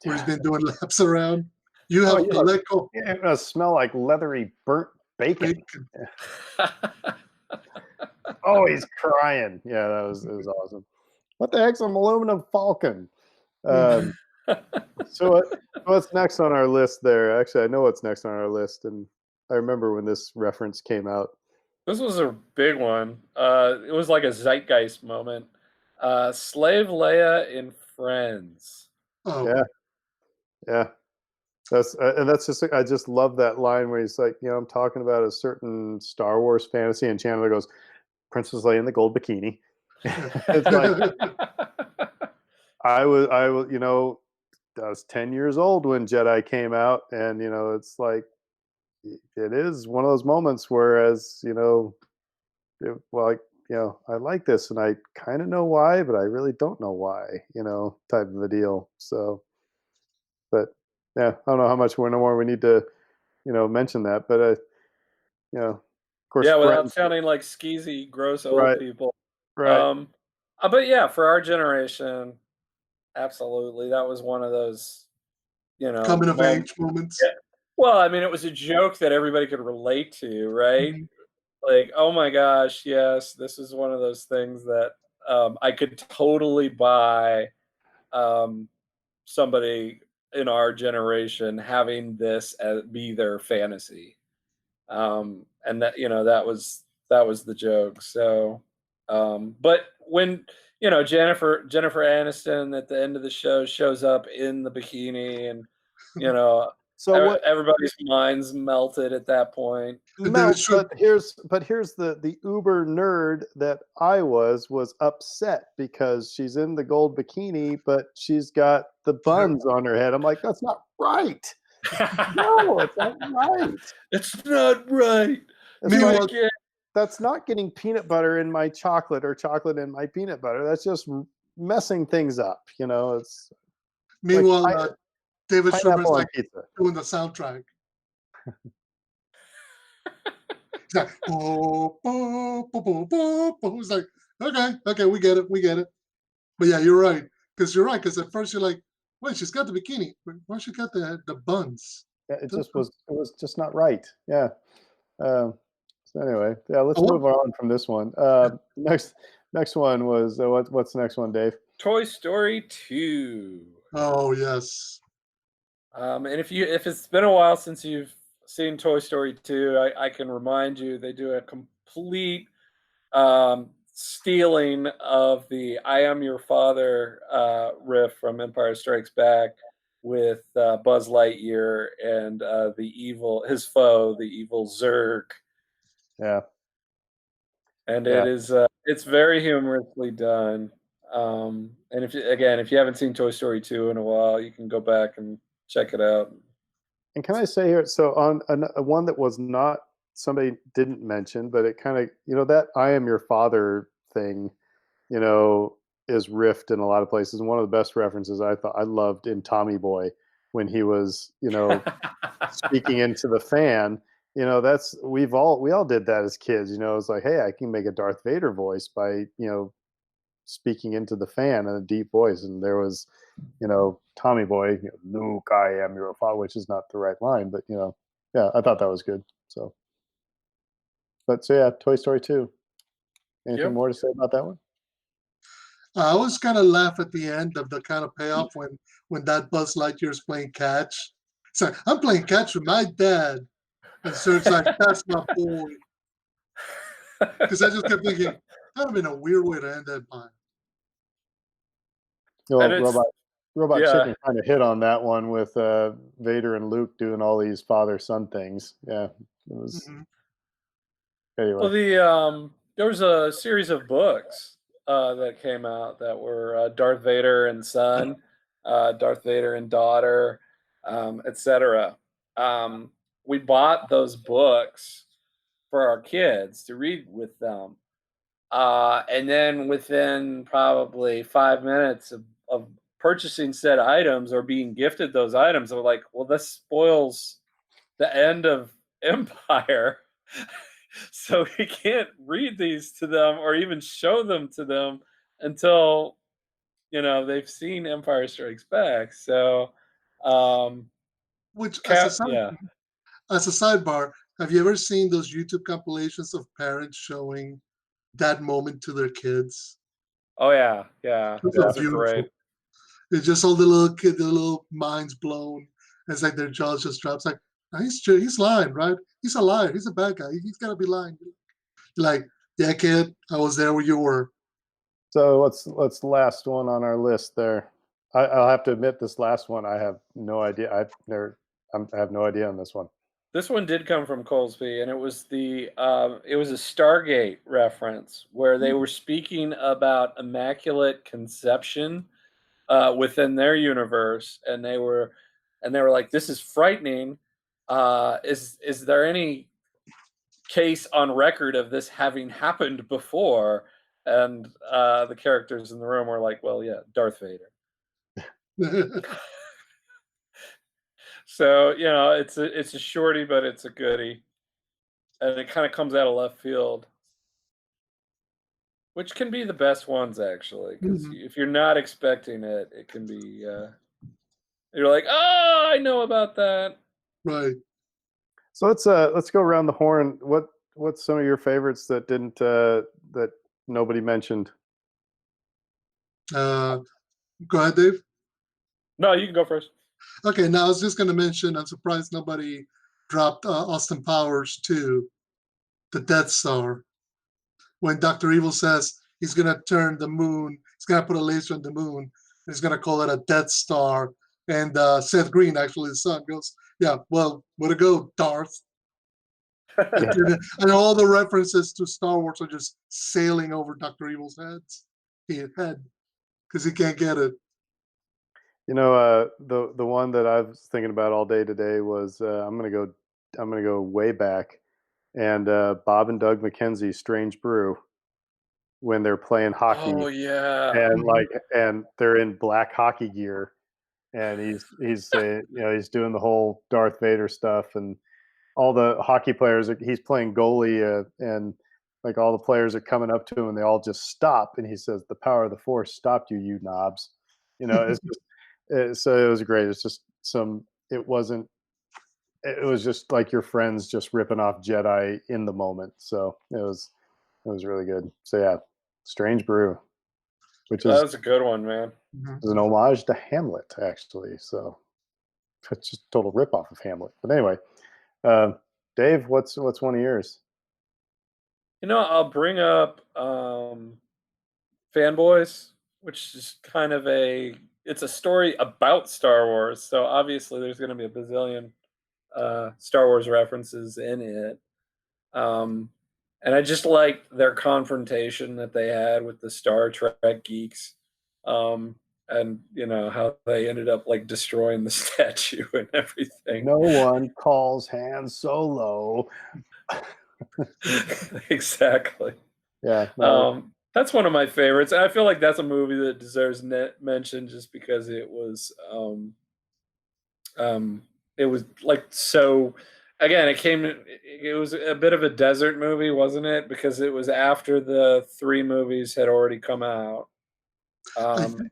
where he's been doing laps around. You have to let go. it does smell like leathery burnt bacon. Oh, he's crying. Yeah, it was awesome. What the heck's a aluminum falcon? So what's next on our list there? Actually, I know what's next on our list, and I remember when this reference came out. This was a big one. It was like a zeitgeist moment. Slave Leia in Friends. Oh, Yeah. That's just, I just love that line where he's like, I'm talking about a certain Star Wars fantasy, and Chandler goes, Princess Leia in the gold bikini. It's like I was 10 years old when Jedi came out, and it's like it is one of those moments whereas I like this and I kind of know why, but I really don't know why, type of a deal. So, but yeah, I don't know how much more we need to mention that, but of course, yeah, without Friends, sounding like skeezy, gross old Right. people. right? But yeah, for our generation, absolutely, that was one of those, coming of moments. age moments. Yeah. Well, I mean, it was a joke that everybody could relate to, right? Mhm. Like, oh my gosh, yes, this is one of those things that I could totally buy somebody in our generation having this as be their fantasy. And that was the joke. So, but when Jennifer Aniston at the end of the show shows up in the bikini, and So everybody's minds melted at that point. but here's the uber nerd that I was upset because she's in the gold bikini, but she's got the buns on her head. I'm like, that's not right. No, it's not right. It's not right. It's like, that's not getting peanut butter in my chocolate or chocolate in my peanut butter. That's just messing things up. It's Meanwhile, like David Schwimmer's pineapple on like pizza. doing the soundtrack. He's like, "Bo, bo, bo, bo, bo, bo." He's like Okay, we get it. But yeah, you're right. Because at first you're like, wait, she's got the bikini. But why she got the buns? Yeah, it was just not right. Yeah. So anyway, yeah, let's Oh, move on from this one. Next one was what's the next one, Dave? Toy Story 2. oh yes. And if it's been a while since you've seen Toy Story 2, I can remind you they do a complete stealing of the "I Am Your Father" riff from Empire Strikes Back with Buzz Lightyear and his foe, the evil Zurg, Yeah. and Yeah. it's very humorously done. And if you haven't seen Toy Story 2 in a while, you can go back and check it out. And can I say here, so on one that was not somebody didn't mention, but it kind of, that "I am your father" thing, you know, is riffed in a lot of places. And one of the best references I loved in Tommy Boy when he was, speaking into the fan. That's we all did that as kids. It's like, hey, I can make a Darth Vader voice by, speaking into the fan in a deep voice. And there was, Tommy Boy, "Luke, I am your father," which is not the right line, but yeah, I thought that was good. So, yeah, Toy Story 2. Anything Yep. more to say about that one? I always kind of laugh at the end of the kind of payoff when that Buzz Lightyear is playing catch. It's like, I'm playing catch with my dad. And so it's like, that's my boy. Because I just kept thinking, that would have been a weird way to end that pie. Well, And it's Robot yeah. Chicken kind of hit on that one with Vader and Luke doing all these father-son things. Yeah, it was Mhm. Well, anyway. there was a series of books that came out that were Darth Vader and son, Darth Vader and daughter, etc. We bought those books for our kids to read with them, and then within probably 5 minutes of purchasing said items or being gifted those items, they're like, "Well, this spoils the end of Empire." So we can't read these to them or even show them to them until they've seen Empire Strikes Back. So, Which, yeah. as a sidebar, have you ever seen those YouTube compilations of parents showing that moment to their kids? Oh yeah, yeah. Those are Those are beautiful. great. It's just all the little kid, the little minds blown. It's like their jaws just drops. Like, "Oh, he's lying, right? He's a liar. He's a bad guy. He's gotta be lying." Like, yeah, kid, I was there where you were. So what's the last one on our list there? I'll have to admit, this last one I have no idea. I have no idea on this one. This one did come from Colesby, and it was a Stargate reference where they were speaking about immaculate conception within their universe, and they were like, "This is frightening. Is there any case on record of this having happened before?" And the characters in the room were like, "Well, yeah, Darth Vader." So it's a shorty, but it's a goodie, and it kind of comes out of left field, which can be the best ones actually, because Mhm. if you're not expecting it, it can be. You're like, "Oh, I know about that." Right. So let's go around the horn. What's some of your favorites that didn't that nobody mentioned? Uh, Go ahead, Dave. No, you can go first. Okay, now I was just gonna mention, I'm surprised nobody dropped Austin Powers 2, the Death Star. When Dr. Evil says he's gonna turn the moon, he's gonna put a laser on the moon, and he's gonna call it a Death Star. And Seth Green, actually his son, goes, "Yeah, well, way to go, Darth." And all the references to Star Wars are just sailing over Dr. Evil's head because he can't get it. The one that I was thinking about all day today was I'm gonna go way back, and Bob and Doug McKenzie, Strange Brew, when they're playing hockey, Oh yeah. and they're in black hockey gear, and he's doing the whole Darth Vader stuff, and all the hockey players he's playing goalie, and like all the players are coming up to him and they all just stop, and he says, "The power of the Force stopped you, you knobs." It's just so it was great. It's just some. It wasn't. It was just like your friends just ripping off Jedi in the moment. So it was really good. So yeah, Strange Brew, which That is was a good one, man. Mhm. an homage to Hamlet, actually. So it's just a total ripoff of Hamlet. But anyway, Dave, what's one of yours? I'll bring up Fanboys, which is kind of it's a story about Star Wars. So obviously there's going to be a bazillion Star Wars references in it. And I just liked their confrontation that they had with the Star Trek geeks. And how they ended up like destroying the statue and everything. No one calls Han Solo. Exactly. Yeah, no, That's one of my favorites. I feel like that's a movie that deserves mention just because it was like so. Again, it was a bit of a desert movie, wasn't it? Because it was after the 3 movies had already come out. Um,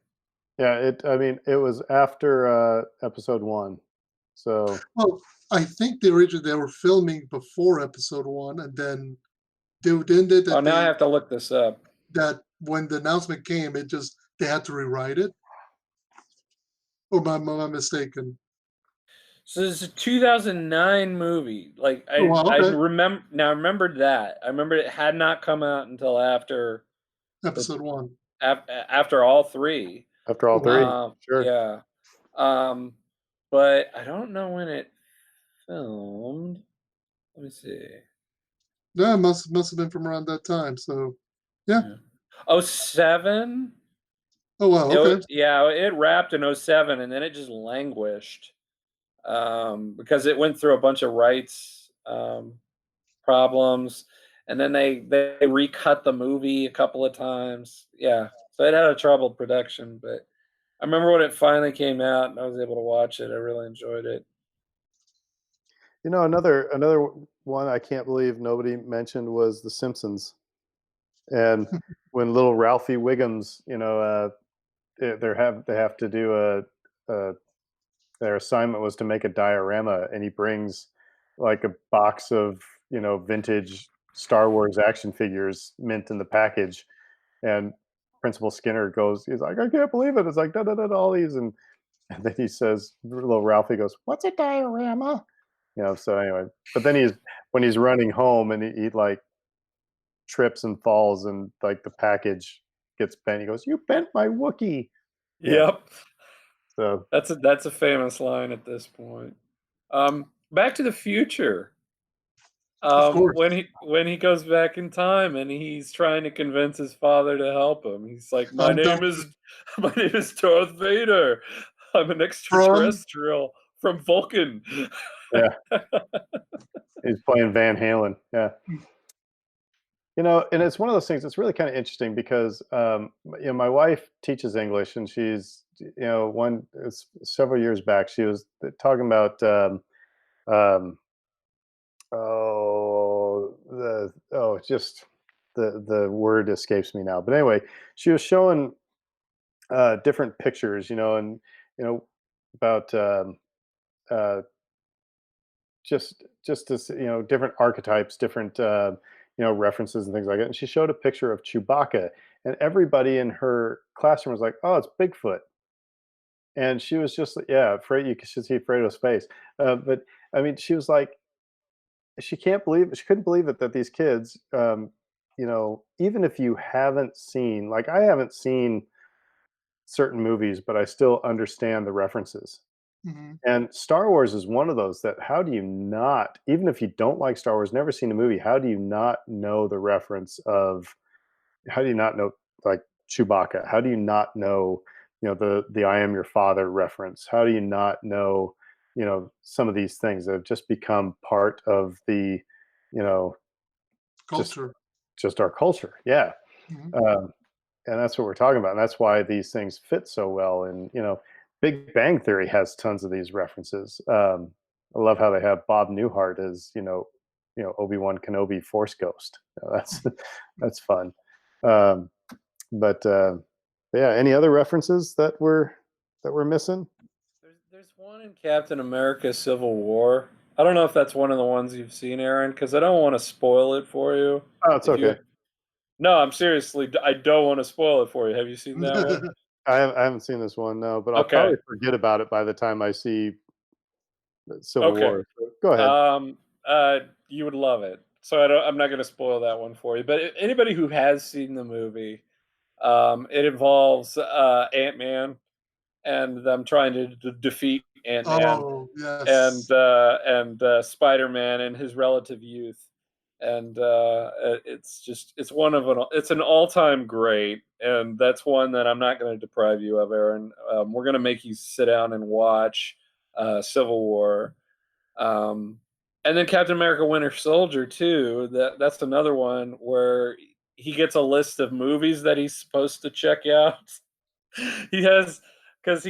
yeah. I mean, it was after episode 1. So Well, I think they were filming before episode 1, and then they ended oh, that now I have to look this up. that when the announcement came, they had to rewrite it. Or am I mistaken? So this is a 2009 movie. Like Oh, wow, I okay. remembered that. I remembered it had not come out until after Episode 1. after all 3. after all Oh, wow. 3, sure. Yeah. But I don't know when it filmed. Let me see. Yeah, must have been from around that time. So, yeah. Oh, 07? Oh, wow. Okay. It wrapped in 07 and then it just languished. Because it went through a bunch of rights problems, and then they recut the movie a couple of times. Yeah, so it had a troubled production, but I remember when it finally came out and I was able to watch it. I really enjoyed it. Another one I can't believe nobody mentioned was The Simpsons. And when little Ralphie Wiggums, they have to do a their assignment was to make a diorama, and he brings like a box of vintage Star Wars action figures mint in the package, and Principal Skinner he's like, "I can't believe it." It's like da da da all these, and then he says, little Ralphie goes, "What's a diorama?" So anyway, but then when he's running home and he like trips and falls, and like the package gets bent, he goes, "You bent my Wookiee." Yeah. Yep. So That's a famous line at this point. Back to the Future. Of course. When he goes back in time and he's trying to convince his father to help him, he's like, "My I'm name done. is my name is Darth Vader. I'm an extraterrestrial from Vulcan." yeah, he's playing Van Halen. Yeah. And it's one of those things that's really kind of interesting because my wife teaches English, and she's it's several years back she was talking about um, just the word escapes me now. But anyway, she was showing different pictures, and about uh, just as different archetypes, different references and things like that. And she showed a picture of Chewbacca, and everybody in her classroom was like, "Oh, it's Bigfoot." And she was just like, "Yeah, afraid you should see Fredo's face." But I mean, she was like, she couldn't believe it that these kids, even if you haven't seen, like I haven't seen certain movies, but I still understand the references. Mhm. And Star Wars is one of those that how do you not, even if you don't like Star Wars, never seen a movie, how do you not know the reference of, how do you not know like Chewbacca? How do you not know, the I am your father reference? How do you not know, some of these things that have just become part of the, just Culture. just our culture? Yeah. Mhm. And that's what we're talking about. And that's why these things fit so well. And, Big Bang Theory has tons of these references. I love how they have Bob Newhart as, Obi-Wan Kenobi Force Ghost. That's fun. But yeah, any other references that we're missing? There's one in Captain America: Civil War. I don't know if that's one of the ones you've seen, Aaron, because I don't want to spoil it for you. Oh, it's okay. No, I'm seriously. I don't want to spoil it for you. Have you seen that one? I haven't seen this one, no, but I'll Okay. probably forget about it by the time I see Civil War. So go ahead. You would love it. So I'm not going to spoil that one for you. But anybody who has seen the movie, it involves Ant-Man and them trying to defeat Ant-Man. Oh, yes. and Spider-Man in his relative youth, and it's an all-time great, and that's one that I'm not going to deprive you of, Aaron. We're going to make you sit down and watch Civil War, and then Captain America: Winter Soldier too. That's another one where he gets a list of movies that he's supposed to check out. He has, because the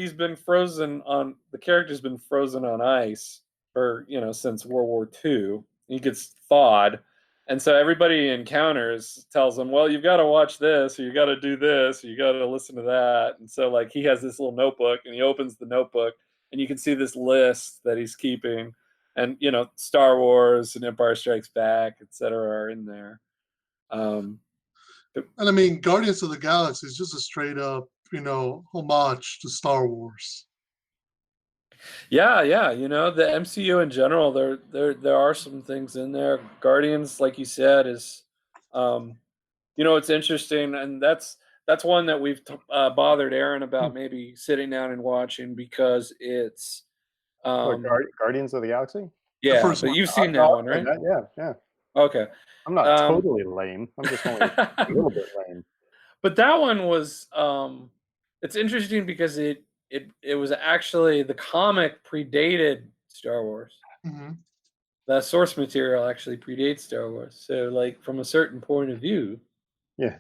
character's been frozen on ice for since World War II. He gets thawed, and so everybody he encounters tells him, well, you've got to watch this, or you got to do this, or you got to listen to that. And so like he has this little notebook, and he opens the notebook, and you can see this list that he's keeping, and Star Wars and Empire Strikes Back, etc., are in there. And I mean, Guardians of the Galaxy is just a straight up, homage to Star Wars. Yeah. The MCU in general, there are some things in there. Guardians, like you said, is, it's interesting, and that's one that we've bothered Aaron about maybe sitting down and watching, because it's Guardians of the Galaxy. Yeah, first but one. you've seen that one, right? Yeah. Okay. I'm not totally lame. I'm just only a little bit lame. But that one was it's interesting because it was actually, the comic predated Star Wars. Mm-hmm. The source material actually predates Star Wars. So like from a certain point of view, yeah,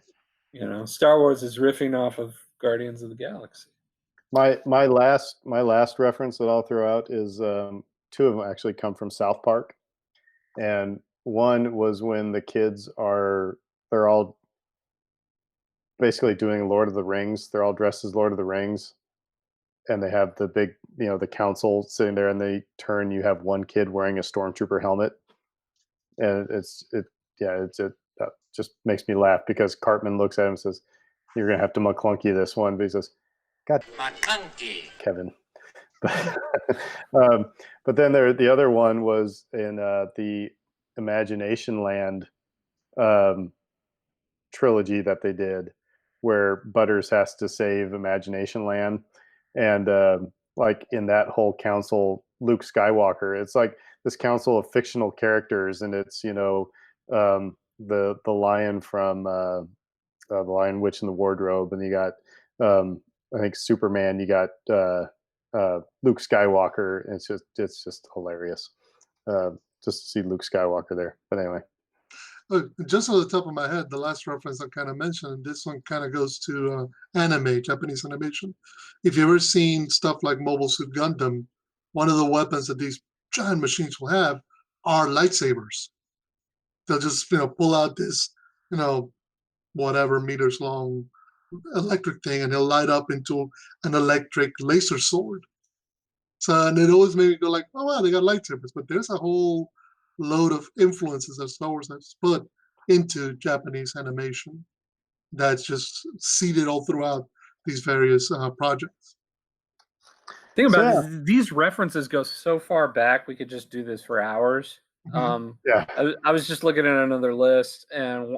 Star Wars is riffing off of Guardians of the Galaxy. My last reference that I'll throw out is two of them actually come from South Park, and one was when the kids they're all basically doing Lord of the Rings. They're all dressed as Lord of the Rings, and they have the big, the council sitting there, and they turn. You have one kid wearing a stormtrooper helmet, and it just makes me laugh because Cartman looks at him and says, "You're gonna have to McClunky this one," but he says, "God, McClunky. Kevin." But then the other one was in the Imagination Land trilogy that they did, where Butters has to save Imagination Land, and like in that whole council, Luke Skywalker, it's like this council of fictional characters, and it's the lion from the Lion, Witch, and the Wardrobe, and you got I think Superman, you got Luke Skywalker, and it's just hilarious just to see Luke Skywalker there. But anyway. Look, just on the top of my head, the last reference I kind of mentioned, this one kind of goes to anime, Japanese animation. If you've ever seen stuff like Mobile Suit Gundam, one of the weapons that these giant machines will have are lightsabers. They'll just, pull out this, whatever meters long electric thing, and it'll light up into an electric laser sword. So, and it always made me go like, oh wow, they got lightsabers. But there's a whole load of influences that Star Wars has put into Japanese animation that's just seeded all throughout these various projects. Think about this, these references go so far back, we could just do this for hours. Mm-hmm. I was just looking at another list, and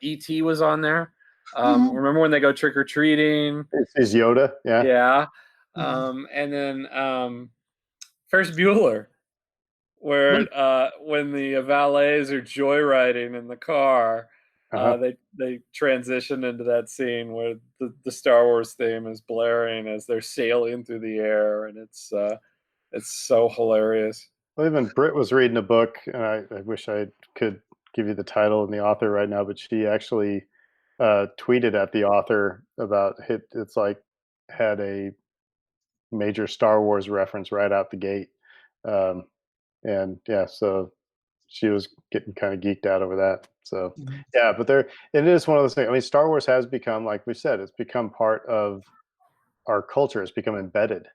E.T. was on there. Remember when they go trick-or-treating? It's Yoda, yeah. Yeah. Mm-hmm. And then Ferris Bueller, where when the valets are joyriding in the car, they transition into that scene where the Star Wars theme is blaring as they're sailing through the air, and it's so hilarious. Well, even Britt was reading a book, and I wish I could give you the title and the author right now, but she actually tweeted at the author about it. It's like had a major Star Wars reference right out the gate. And yeah, so she was getting kind of geeked out over that. So Mhm. yeah, but it is one of those things. I mean, Star Wars has become, like we said, it's become part of our culture. It's become embedded,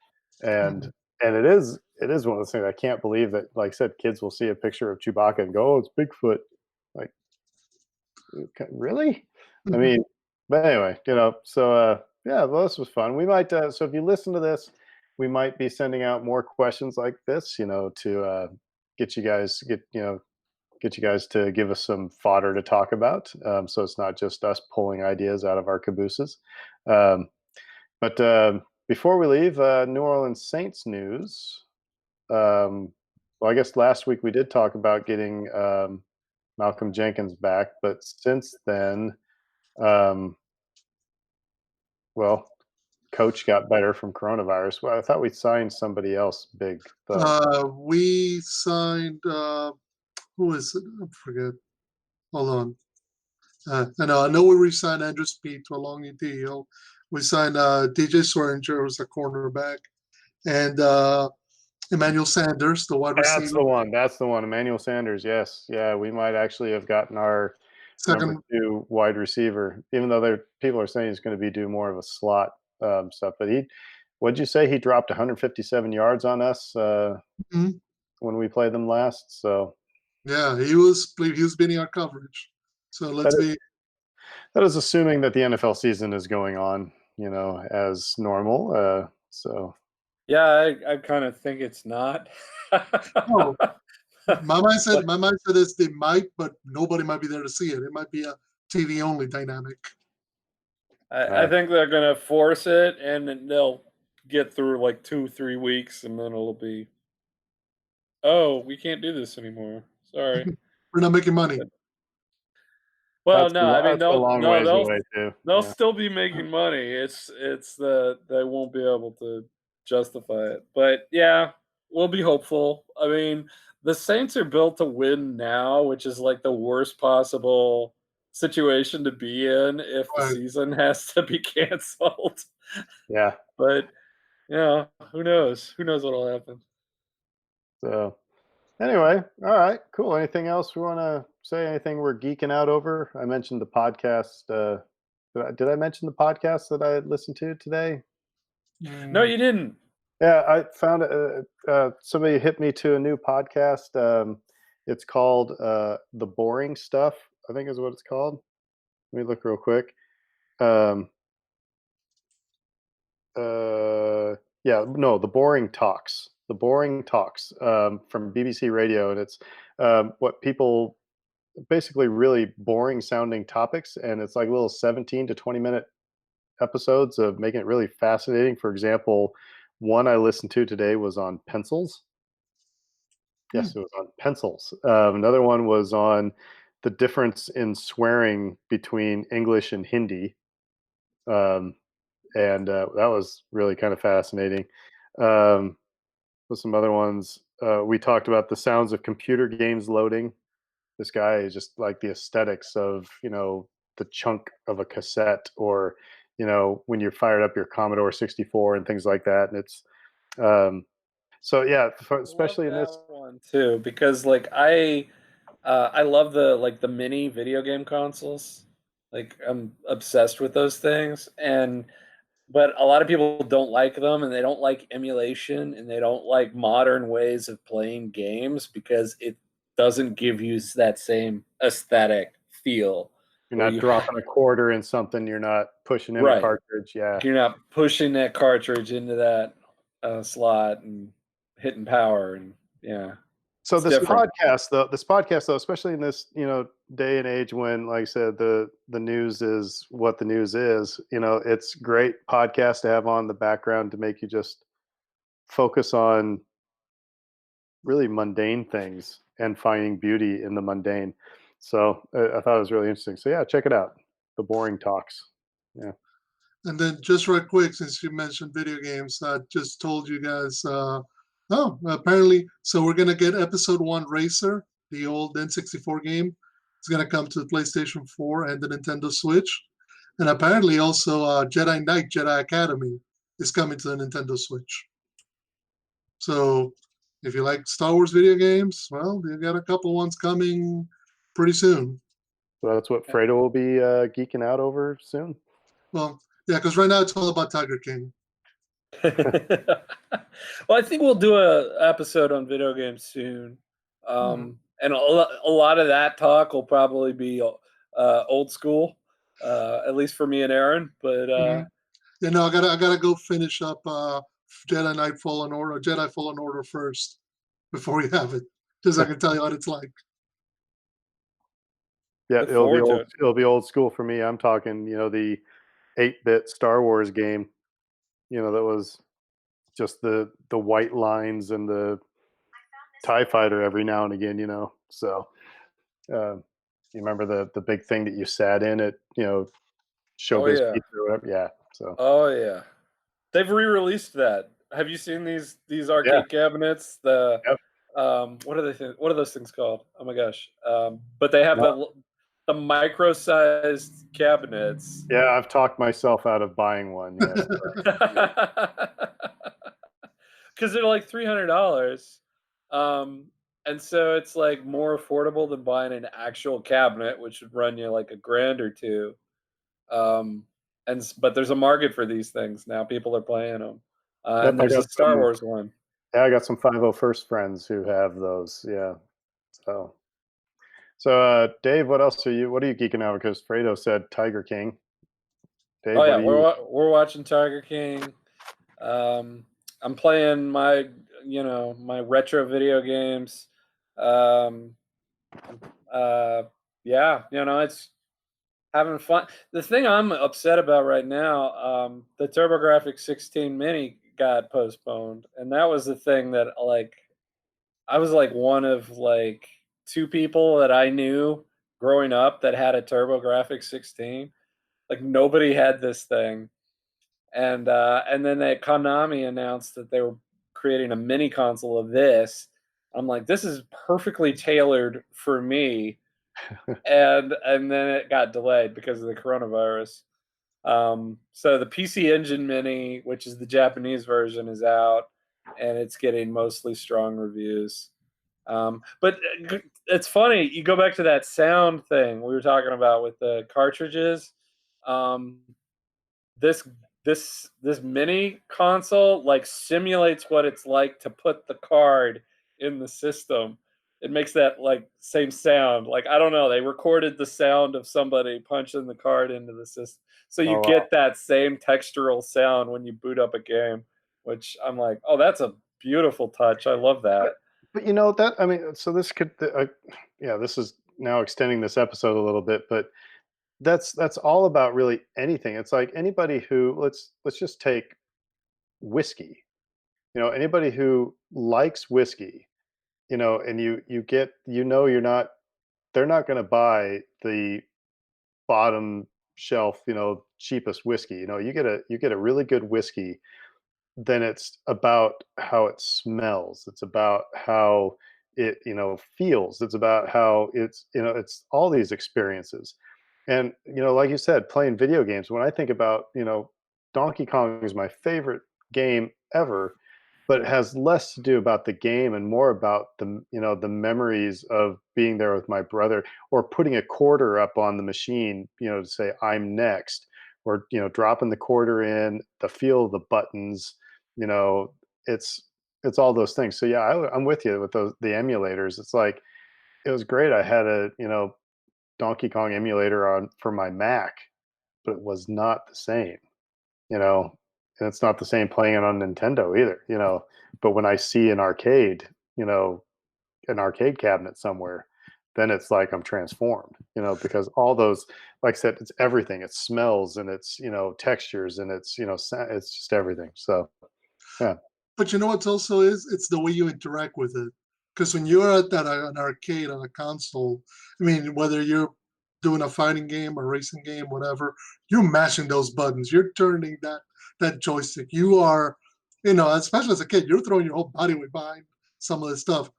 and Mhm. it is one of those things. I can't believe that, like I said, kids will see a picture of Chewbacca and go, "Oh, it's Bigfoot." Like, okay, really? I Mhm. mean, but anyway, so yeah, well, this was fun. We might, so if you listen to this, we might be sending out more questions like this, to get you guys get you guys to give us some fodder to talk about. So it's not just us pulling ideas out of our cabooses. Um, but before we leave, New Orleans Saints news. Well, I guess last week we did talk about getting Malcolm Jenkins back, but since then, um, well, coach got better from coronavirus. Well, I thought we signed somebody else big, though. We signed, who is it? I forget. Hold on. I know we re-signed Andrew Speed to a long deal. We signed DJ Swearinger, who's a cornerback, and Emmanuel Sanders, the wide That's receiver. the one. That's the one. Emmanuel Sanders. Yes. Yeah. We might actually have gotten our number Second, 2 wide receiver, even though people are saying he's going to be do more of a slot stuff. But what'd you say? He dropped 157 yards on us mhm. when we played them last. So Yeah, he was beating our coverage. So that let's is, be. that is assuming that the NFL season is going on, as normal. So Yeah, I kind of think it's not. Oh, my mind said is they might, but nobody might be there to see it. It might be a TV only dynamic. I think they're gonna force it, and then they'll get through like 2, 3 weeks, and then it'll be, oh, we can't do this anymore. Sorry. We're not making money. Well, no, I mean that's a they'll long no ways they'll away too. they'll Yeah. still be making money. It's the they won't be able to justify it. But yeah, we'll be hopeful. I mean, the Saints are built to win now, which is like the worst possible situation to be in if the Right. season has to be canceled. Yeah. But yeah, who knows? Who knows what'll happen? So anyway, all right, cool. Anything else we want to say? Anything we're geeking out over? I mentioned the podcast. Did I mention the podcast that I listened to today? No, Mm, you didn't. Yeah, I found somebody hit me to a new podcast. It's called The Boring Stuff, I think is what it's called. Let me look real quick. Um, yeah, no, The Boring Talks. The Boring Talks from BBC Radio, and it's what people basically really boring sounding topics, and it's like little 17 to 20-minute episodes of making it really fascinating. For example, one I listened to today was on pencils. hmm. Yes, it was on pencils. Another one was on the difference in swearing between English and Hindi. Um, and that was really kind of fascinating. Um, with some other ones, we talked about the sounds of computer games loading. This guy is just like the aesthetics of, the chunk of a cassette, or, when you fired up your Commodore 64 and things like that. And it's, so yeah, I love especially in that this. one too because like I love the mini video game consoles. Like I'm obsessed with those things, and but a lot of people don't like them, and they don't like emulation, and they don't like modern ways of playing games because it doesn't give you that same aesthetic feel You're where not you have dropping a quarter in something, you're not pushing in a right. cartridge. Yeah. You're not pushing that cartridge into that slot and hitting power, and yeah, So it's different. this podcast though, especially in this, day and age when, like I said, the news is what the news is, it's great podcast to have on the background to make you just focus on really mundane things and finding beauty in the mundane. So I thought it was really interesting. So yeah, check it out. The Boring Talks. Yeah. And then just right quick, since you mentioned video games, I just told you guys. Apparently, so we're gonna get Episode 1 Racer, the old N64 game. It's gonna come to the PlayStation 4 and the Nintendo Switch. And apparently, also Jedi Knight, Jedi Academy is coming to the Nintendo Switch. So If you like Star Wars video games, well, you got a couple ones coming pretty soon. So that's what Fredo will be geeking out over soon. Well, yeah, because right now it's all about Tiger King. Well, I think we'll do a episode on video games soon, and a lot of that talk will probably be old school, at least for me and Aaron. But You know, I gotta go finish up Jedi Fallen Order first before we have it, because I can tell you what it's like. Yeah, Look it'll be forward to old. it. It'll be old school for me. I'm talking, the 8-bit Star Wars game. That was just the white lines and the TIE fighter every now and again. So you remember the big thing that you sat in at Showbiz yeah. Pizza or whatever. Yeah. So Oh yeah, they've re-released that. Have you seen these arcade cabinets? The Yep. what are they? What are those things called? Oh my gosh! But they have No. the micro-sized cabinets. Yeah, I've talked myself out of buying one. Yes. Because they're like $300, and so it's like more affordable than buying an actual cabinet, which would run you like $1,000 or $2. But there's a market for these things now. People are playing them, Yep, and there's a Star Wars one. Yeah, I got some 501st friends who have those. Yeah. So Dave, what else what are you geeking out? Because Fredo said Tiger King. Dave, Oh yeah, what are you? we're watching Tiger King. I'm playing my retro video games. Yeah, it's having fun. The thing I'm upset about right now, the TurboGrafx 16 Mini got postponed, and that was the thing that I was like one of like 2 people that I knew growing up that had a TurboGrafx 16. Like nobody had this thing, and then Konami announced that they were creating a mini console of this. I'm like, this is perfectly tailored for me, and then it got delayed because of the coronavirus. So the PC Engine Mini, which is the Japanese version, is out, and it's getting mostly strong reviews. But it's funny, you go back to that sound thing we were talking about with the cartridges. This mini console like simulates what it's like to put the card in the system. It makes that like same sound. Like I don't know, they recorded the sound of somebody punching the card into the system, so you get that same textural sound when you boot up a game. Which I'm like, oh, that's a beautiful touch. I love that. But so this could, this is now extending this episode a little bit, but that's all about really anything. It's like anybody who let's just take whiskey. Anybody who likes whiskey, and you get, you're not, they're not going to buy the bottom shelf, cheapest whiskey. You get a really good whiskey, then it's about how it smells. It's about how it, feels. It's about how it's all these experiences. And, like you said, playing video games, when I think about, Donkey Kong is my favorite game ever, but it has less to do about the game and more about the memories of being there with my brother, or putting a quarter up on the machine, to say I'm next, or, dropping the quarter in, the feel of the buttons, it's all those things. So yeah, I'm with you with the emulators. It's like, it was great. I had a, Donkey Kong emulator for my Mac, but it was not the same, and it's not the same playing it on Nintendo either, but when I see an arcade cabinet somewhere, then it's like I'm transformed, because all those, like I said, it's everything. It smells, and it's, textures, and it's, it's just everything. So, yeah. But you know what also is? It's the way you interact with it. Because when you're at an arcade on a console, I mean, whether you're doing a fighting game or racing game, whatever, you're mashing those buttons. You're turning that joystick. You are, especially as a kid, you're throwing your whole body weight behind some of this stuff.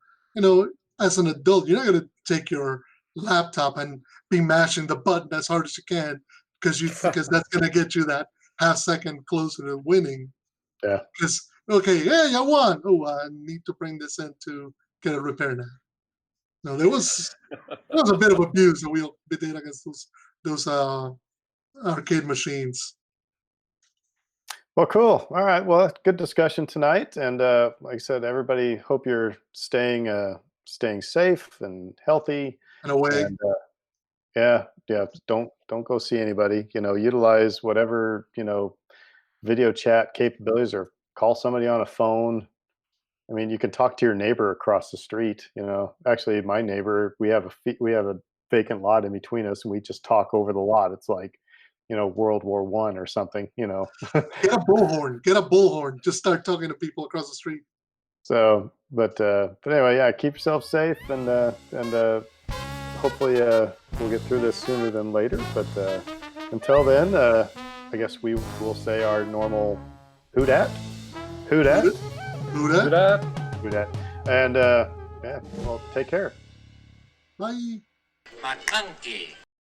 As an adult, you're not going to take your laptop and be mashing the button as hard as you can because that's going to get you that half second closer to winning. Yeah. Because Okay, hey, I won. Oh, I need to bring this in to get a repair now. No, there was a bit of abuse that we did against those arcade machines. Well, cool. All right. Well, good discussion tonight. And like I said, everybody, hope you're staying safe and healthy. In a way, And yeah. Don't go see anybody. Utilize whatever video chat capabilities, or call somebody on a phone. I mean, you can talk to your neighbor across the street. Actually, my neighbor, we have a vacant lot in between us, and we just talk over the lot. It's like, World War I or something. get a bullhorn. Get a bullhorn. Just start talking to people across the street. So, but anyway, yeah, keep yourself safe, and hopefully we'll get through this sooner than later. But until then, I guess we will say our normal who dat, Who that? Good up. who dat, and yeah, well, take care. Bye. McConkey.